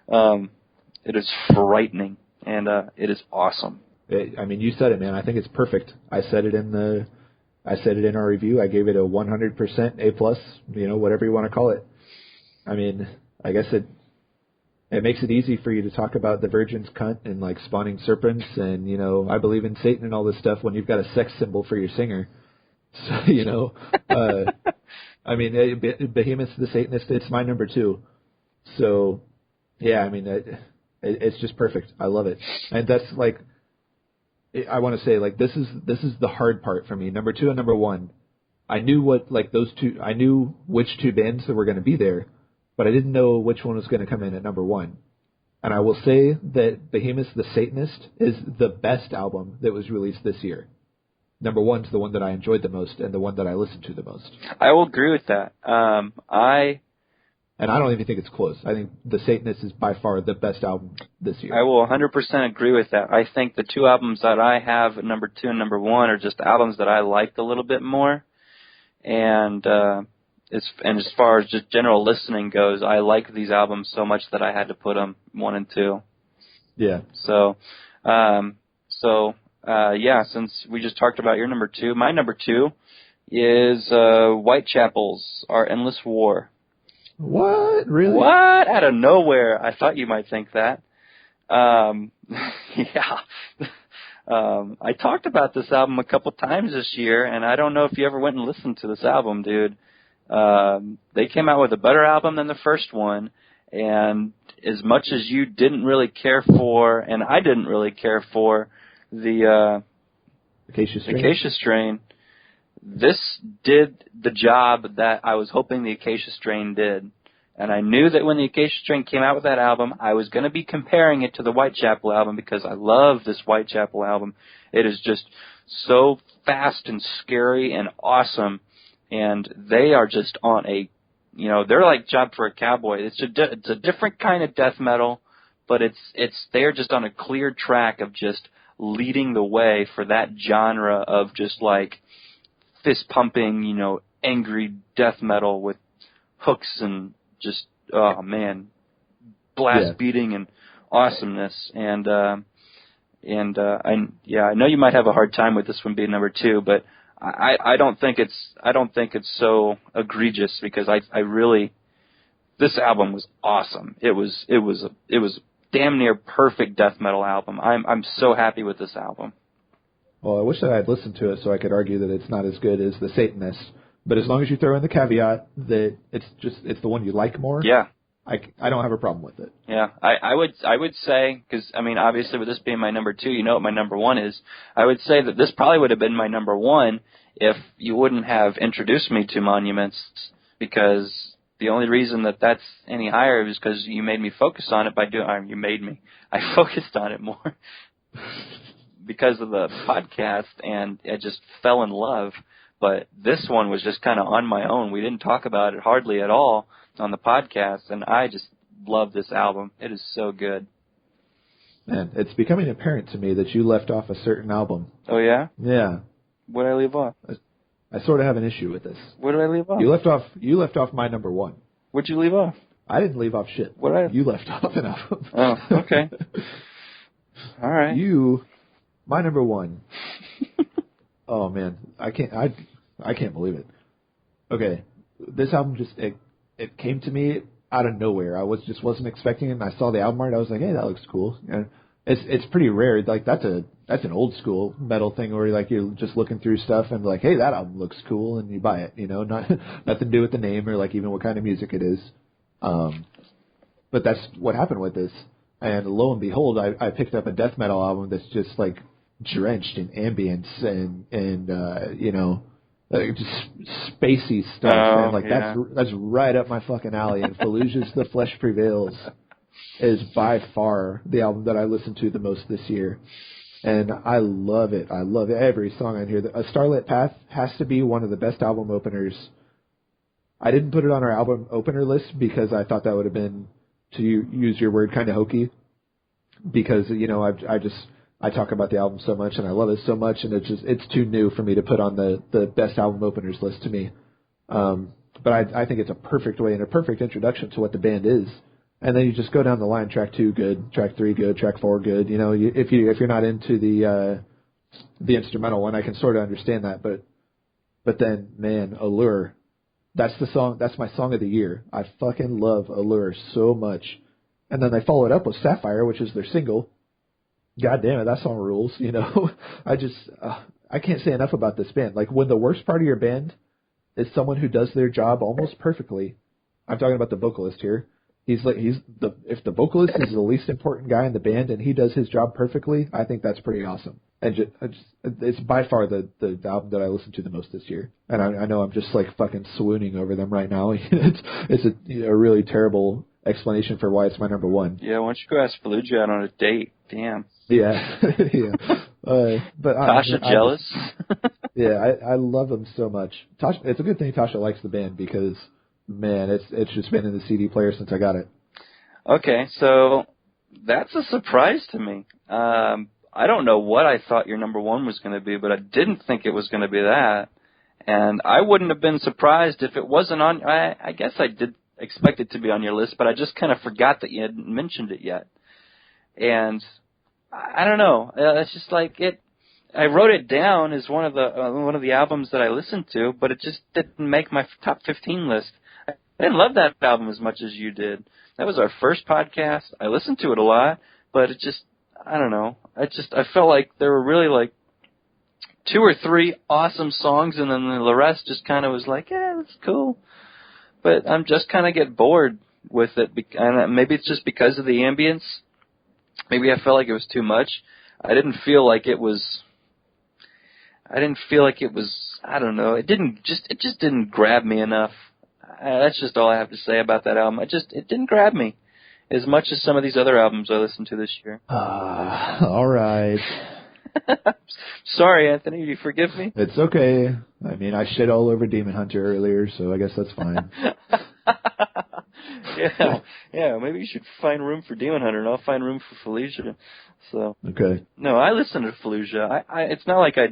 It is frightening, and it is awesome. You said it, man. I think it's perfect. I said it in our review. I gave it a 100% A+, whatever you want to call it. I mean, I guess it makes it easy for you to talk about the Virgin's cunt and like spawning serpents and, I believe in Satan and all this stuff when you've got a sex symbol for your singer. So, Behemoth the Satanist, it's my number 2. So, yeah, it's just perfect. I love it. And that's like, I want to say, like, this is the hard part for me. Number 2 and number 1, I knew which 2 bands that were going to be there, but I didn't know which one was going to come in at number one. And I will say that Behemoth's The Satanist is the best album that was released this year. Number one's the one that I enjoyed the most and the one that I listened to the most. I will agree with that. And I don't even think it's close. I think The Satanist is by far the best album this year. I will 100% agree with that. I think the two albums that I have at number 2 and number 1 are just albums that I liked a little bit more. And as far as just general listening goes, I like these albums so much that I had to put them 1 and 2. Yeah. So, since we just talked about your number 2, my number 2 is Whitechapel's Our Endless War. What? Really? What? Out of nowhere. I thought you might think that. Yeah. I talked about this album a couple times this year, and I don't know if you ever went and listened to this album, dude. They came out with a better album than the first one, and as much as you didn't really care for, and I didn't really care for, the Acacia Strain, this did the job that I was hoping the Acacia Strain did. And I knew that when the Acacia Strain came out with that album, I was going to be comparing it to the Whitechapel album because I love this Whitechapel album. It is just so fast and scary and awesome. And they are just on they're like Job for a Cowboy. It's a different kind of death metal, but they're just on a clear track of just leading the way for that genre of just like fist pumping, angry death metal with hooks and just, oh man, blast beating and awesomeness. And I know you might have a hard time with this one being number 2, but I don't think it's so egregious because I really, this album was awesome. It was damn near perfect death metal album. I'm so happy with this album. Well, I wish that I had listened to it so I could argue that it's not as good as The Satanist. But as long as you throw in the caveat that it's the one you like more, yeah, I don't have a problem with it. Yeah, I would say, because I mean, obviously with this being my number 2, you know what my number 1 is. I would say that this probably would have been my number 1 if you wouldn't have introduced me to Monuments, because the only reason that that's any higher is because you made me focus on it I focused on it more because of the podcast, and I just fell in love. But this one was just kind of on my own. We didn't talk about it hardly at all on the podcast, and I just love this album. It is so good. Man, it's becoming apparent to me that you left off a certain album. Oh, yeah? Yeah. What did I leave off? I sort of have an issue with this. What did I leave off? You left off my number 1. What'd you leave off? I didn't leave off shit. You left off an album. Oh, okay. All right. My number 1. Oh man, I can't believe it. Okay, this album it came to me out of nowhere. I wasn't expecting it, and I saw the album art. I was like, hey, that looks cool. And it's pretty rare. Like that's an old school metal thing where you're just looking through stuff and like, hey, that album looks cool, and you buy it. Not nothing to do with the name or like even what kind of music it is. But that's what happened with this. And lo and behold, I picked up a death metal album that's just like drenched in ambience and just spacey stuff. And like that's right up my fucking alley. And Fallujah's The Flesh Prevails is by far the album that I listened to the most this year. And I love it. I love every song on here. A Starlit Path has to be one of the best album openers. I didn't put it on our album opener list because I thought that would have been, to use your word, kind of hokey. Because, I talk about the album so much and I love it so much, and it's too new for me to put on the best album openers list to me. But I think it's a perfect way and a perfect introduction to what the band is. And then you just go down the line: track 2 good, track 3 good, track 4 good. If you're not into the instrumental one, I can sort of understand that. But then, man, Allure, that's the song. That's my song of the year. I fucking love Allure so much. And then they followed up with Sapphire, which is their single. God damn it, that song rules, I can't say enough about this band. Like, when the worst part of your band is someone who does their job almost perfectly, I'm talking about the vocalist here, he's if the vocalist is the least important guy in the band and he does his job perfectly, I think that's pretty awesome. And it's by far the album that I listened to the most this year. And I know I'm just like fucking swooning over them right now. It's a really terrible explanation for why it's my number one. Yeah, why don't you go ask Fallujah out on a date? Damn. Yeah, yeah. But Tasha jealous? Yeah, I love them so much. Tasha, it's a good thing Tasha likes the band because, man, it's just been in the CD player since I got it. Okay, so that's a surprise to me. I don't know what I thought your number one was going to be, but I didn't think it was going to be that. And I wouldn't have been surprised if it wasn't on. I guess I did expect it to be on your list, but I just kind of forgot that you hadn't mentioned it yet. And I don't know. It's just like it. I wrote it down as one of the albums that I listened to, but it just didn't make my top 15 list. I didn't love that album as much as you did. That was our first podcast. I listened to it a lot, but it just, I don't know. I felt like there were really like 2 or 3 awesome songs, and then the rest just kind of was like, yeah, that's cool. But I'm just kind of get bored with it, and maybe it's just because of the ambience. Maybe I felt like it was too much. I didn't feel like it was. I don't know. It just didn't grab me enough. That's just all I have to say about that album. It didn't grab me as much as some of these other albums I listened to this year. All right. Sorry, Anthony. You forgive me? It's okay. I mean, I shit all over Demon Hunter earlier, so I guess that's fine. Yeah. Maybe you should find room for Demon Hunter, and I'll find room for Fallujah. So okay. No, I listened to Fallujah. It's not like I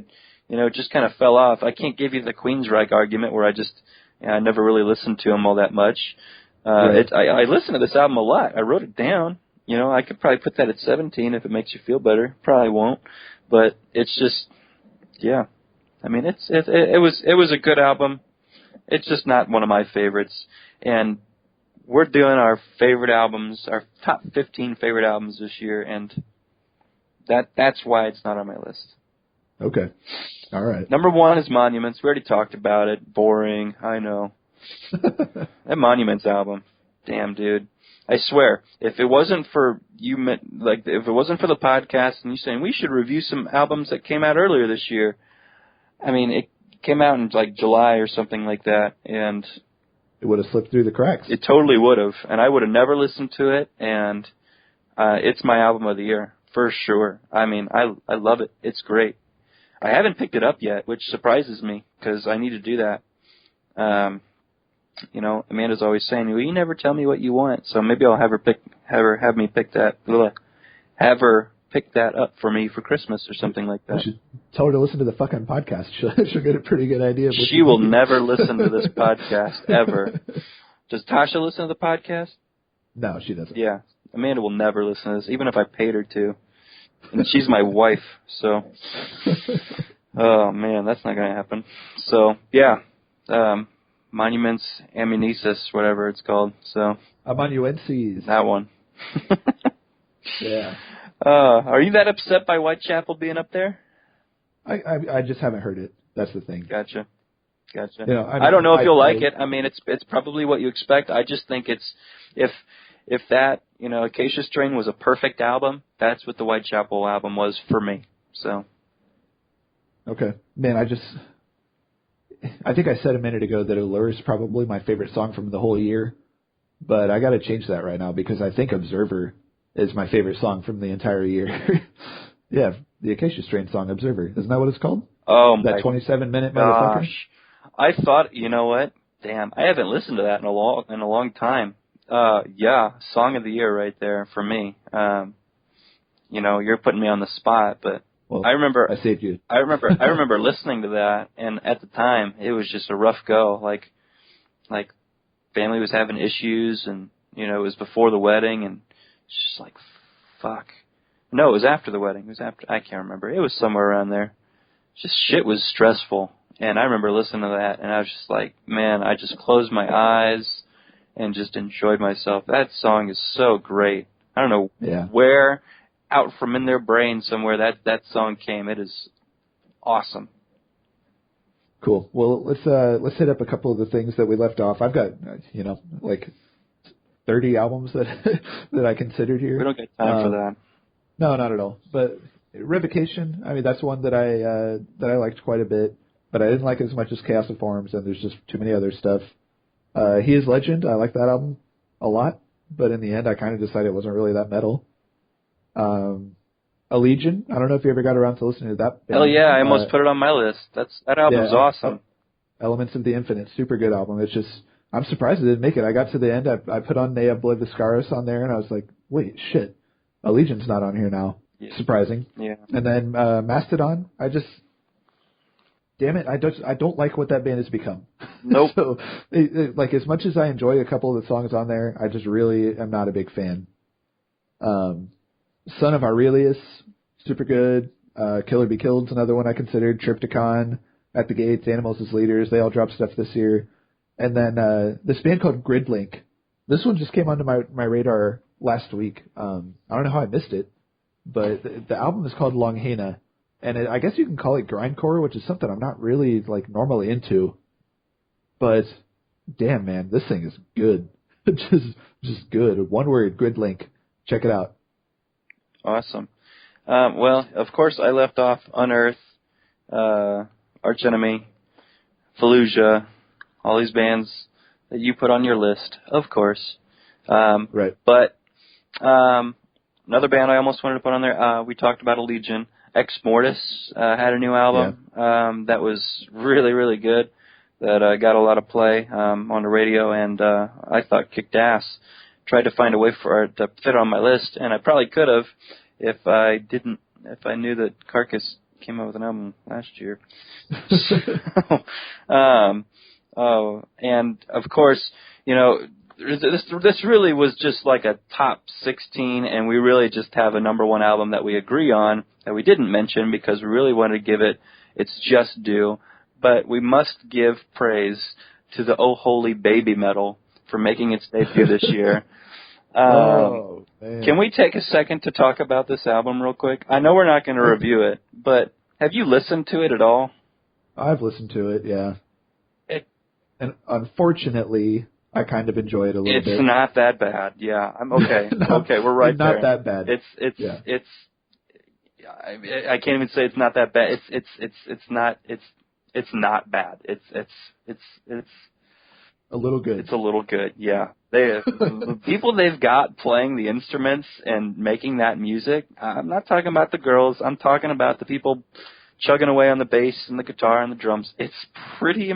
just kind of fell off. I can't give you the Queensryche argument where I never really listened to him all that much. Right. I listened to this album a lot. I wrote it down. I could probably put that at 17 if it makes you feel better. Probably won't, but it's just, yeah. I mean, it was a good album. It's just not one of my favorites. And we're doing our favorite albums, our top 15 favorite albums this year, and that's why it's not on my list. Okay. All right. Number 1 is Monuments. We already talked about it. Boring. I know. That Monuments album. Damn, dude. I swear, if it wasn't for if it wasn't for the podcast and you saying we should review some albums that came out earlier this year, I mean, it came out in like July or something like that, and it would have slipped through the cracks. It totally would have, and I would have never listened to it, and it's my album of the year, for sure. I mean, I love it. It's great. I haven't picked it up yet, which surprises me, because I need to do that. Amanda's always saying, well, you never tell me what you want, so maybe I'll have her pick that up for me for Christmas or something like that. You should tell her to listen to the fucking podcast. She'll get a pretty good idea of what she will never listen to this podcast, ever. Does Tasha listen to the podcast? No, she doesn't. Yeah. Amanda will never listen to this, even if I paid her to. And she's my wife, so. Oh, man, that's not going to happen. So, yeah. Monuments, Amnesis, whatever it's called. So. Amanuenses. That one. Yeah. Are you that upset by Whitechapel being up there? I just haven't heard it. That's the thing. Gotcha. I don't know if you'll like it. I mean, it's probably what you expect. I just think it's if that Acacia Strain was a perfect album, that's what the Whitechapel album was for me. So. Okay, man. I think I said a minute ago that Allure is probably my favorite song from the whole year, but I got to change that right now because I think Observer is my favorite song from the entire year. Yeah, the Acacia Strain song, Observer. Isn't that what it's called? Oh, that 27-minute motherfucker? I thought, you know what? Damn, I haven't listened to that in a long time. Yeah, song of the year right there for me. You're putting me on the spot, but well, I remember I saved you. I remember listening to that, and at the time it was just a rough go. Like family was having issues, and it was before the wedding, and it's just like, fuck. No, it was after the wedding. It was after. I can't remember. It was somewhere around there. Just shit was stressful, and I remember listening to that, and I was just like, man, I just closed my eyes and just enjoyed myself. That song is so great. I don't know where. Out from in their brain somewhere that song came. It is awesome. Cool. Well, let's hit up a couple of the things that we left off. I've got 30 albums that that I considered here. We don't get time for that. No, not at all. But Revocation, I mean, that's one that I liked quite a bit, but I didn't like it as much as Chaos of Forms, and there's just too many other stuff. He is Legend. I like that album a lot, but in the end, I kind of decided it wasn't really that metal. Allegiant. I don't know if you ever got around to listening to that band. Hell yeah, I almost put it on my list. That album's awesome. Elements of the Infinite, super good album. It's just, I'm surprised it didn't make it. I got to the end, I put on Nea Bliviscaris on there, and I was like, wait, shit, Allegiant's not on here now. Yeah. Surprising. Yeah. And then Mastodon, damn it, I don't like what that band has become. Nope. So, like, as much as I enjoy a couple of the songs on there, I just really am not a big fan. Son of Aurelius, super good. Killer Be Killed's another one I considered. Triptychon, At the Gates, Animals as Leaders, they all dropped stuff this year. And then this band called Gridlink. This one just came onto my radar last week. I don't know how I missed it, but the album is called Longhena. And I guess you can call it grindcore, which is something I'm not really like normally into. But damn, man, this thing is good. just good. One word, Gridlink. Check it out. Awesome. Well, of course, I left off Unearth, Arch Enemy, Fallujah, all these bands that you put on your list, of course. Right. But another band I almost wanted to put on there, we talked about Allegiant. Ex Mortis had a new album that was really, really good, that got a lot of play on the radio, and I thought kicked ass. Tried to find a way for it to fit on my list, and I probably could have if I knew that Carcass came out with an album last year. And of course, you know, this really was just like a top 16, and we really just have a number one album that we agree on that we didn't mention because we really wanted to give it its just due. But we must give praise to the Oh Holy Baby Metal for making its debut this year. Can we take a second to talk about this album real quick? I know we're not going to review it, but have you listened to it at all? I've listened to it, yeah. And unfortunately, I kind of enjoy it a little bit. It's not that bad. Yeah, I'm okay. Okay, we're right there. Not that bad. I can't even say it's not that bad. It's not bad. It's a little good. It's a little good. Yeah. The people they've got playing the instruments and making that music. I'm not talking about the girls. I'm talking about the people chugging away on the bass and the guitar and the drums. It's pretty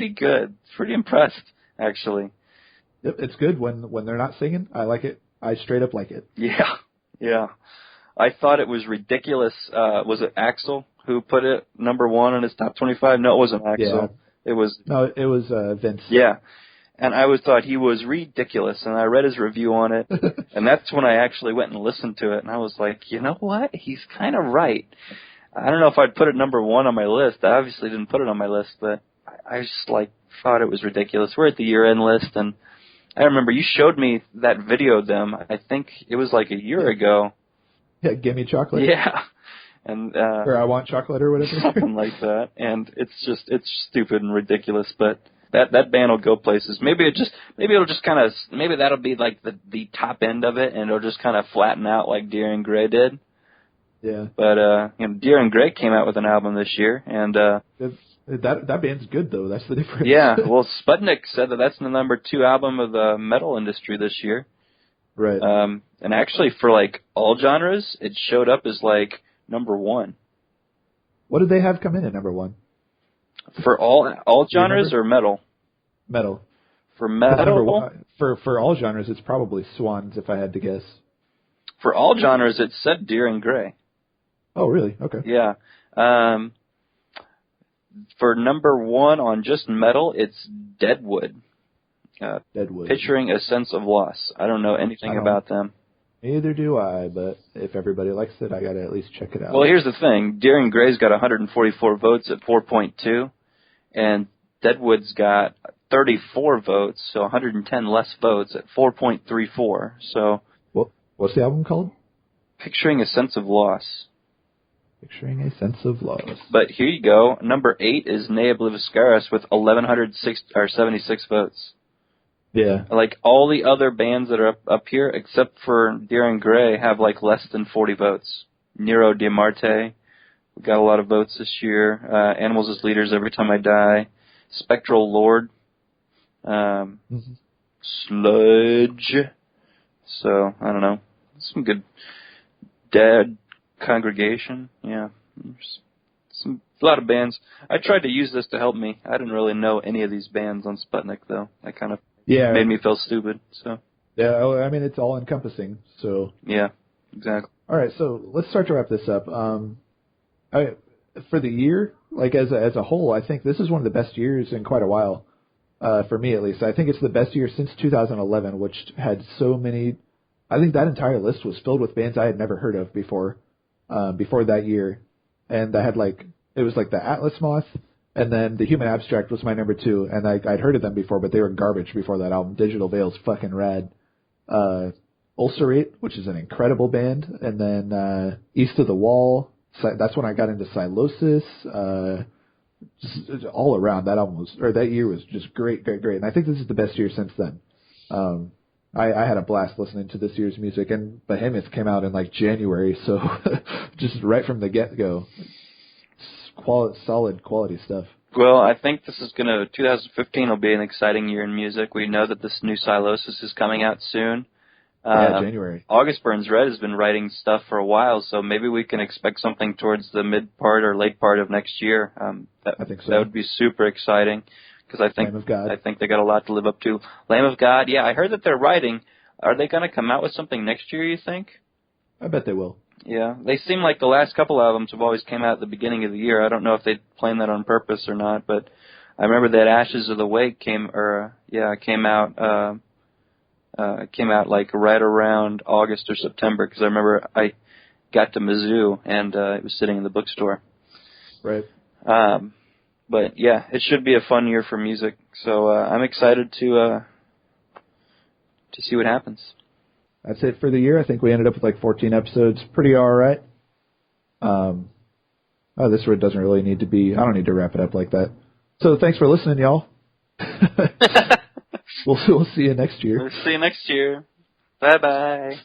good. Pretty impressed, actually. Yep, it's good when they're not singing. I like it. I straight up like it. Yeah. I thought it was ridiculous. Was it Axl who put it number one on his top 25? No, it wasn't Axl. Yeah. It was Vince. Yeah. And I always thought he was ridiculous, and I read his review on it, and that's when I actually went and listened to it, and I was like, you know what? He's kind of right. I don't know if I'd put it number one on my list. I obviously didn't put it on my list, but I just thought it was ridiculous. We're at the year-end list, and I remember you showed me that video of them. I think it was like a year ago. Yeah, Gimme Chocolate. Yeah. And or I Want Chocolate or whatever. Something like that. And it's stupid and ridiculous, but that band will go places. Maybe that'll be like the top end of it, and it'll just kind of flatten out like Deer and Grey did. Yeah. But Deer and Grey came out with an album this year, and that band's good though. That's the difference. Yeah. Well, Sputnik said that's the number 2 album of the metal industry this year. Right. And actually, for like all genres, it showed up as like number 1. What did they have come in at number 1? For all genres or metal? Metal. For metal? For all genres, it's probably Swans, if I had to guess. For all genres, it said Deer and Grey. Oh, really? Okay. Yeah. For number 1 on just metal, it's Deadwood. Deadwood. Picturing a Sense of Loss. I don't know anything about them. Neither do I, but if everybody likes it, I got to at least check it out. Well, here's the thing. Deer and Grey's got 144 votes at 4.2, and Deadwood's got 34 votes, so 110 less votes at 4.34. So, what's the album called? Picturing a Sense of Loss. Picturing a Sense of Loss. But here you go. Number 8 is Nea Bliviscaris with 1,176 votes. Yeah. Like all the other bands that are up here, except for Deer and Grey, have like less than 40 votes. Nero Diamarte, we got a lot of votes this year. Animals as Leaders, Every Time I Die. Spectral Lord. Sludge. So, I don't know. Some good Dead Congregation. Yeah. A lot of bands. I tried to use this to help me. I didn't really know any of these bands on Sputnik, though. That kind of made me feel stupid. So. Yeah, I mean, it's all encompassing. So. Yeah, exactly. All right, so let's start to wrap this up. For the year, like as a whole, I think this is one of the best years in quite a while, for me at least. I think it's the best year since 2011, which had so many. I think that entire list was filled with bands I had never heard of before that year, and I had it was like the Atlas Moth, and then the Human Abstract was my number 2, and I'd heard of them before, but they were garbage before that album. Digital Veil's fucking rad. Ulcerate, which is an incredible band, and then East of the Wall. That's when I got into Silosis. Just all around, that year was just great. And I think this is the best year since then. I had a blast listening to this year's music, and Behemoth came out in January, so just right from the get-go, solid quality stuff. Well, I think 2015 will be an exciting year in music. We know that this new Silosis is coming out soon. January. August Burns Red has been writing stuff for a while, so maybe we can expect something towards the mid part or late part of next year. I think so. That would be super exciting, because I think they got a lot to live up to. Lamb of God, yeah, I heard that they're writing. Are they going to come out with something next year, you think? I bet they will. Yeah, they seem like the last couple albums have always came out at the beginning of the year. I don't know if they planned that on purpose or not, but I remember that Ashes of the Wake came out. Came out right around August or September, because I remember I got to Mizzou and it was sitting in the bookstore. Right. But yeah, it should be a fun year for music. So I'm excited to see what happens. That's it for the year. I think we ended up with 14 episodes. Pretty all right. This one doesn't really need to be. I don't need to wrap it up like that. So thanks for listening, y'all. We'll see you next year. We'll see you next year. Bye-bye.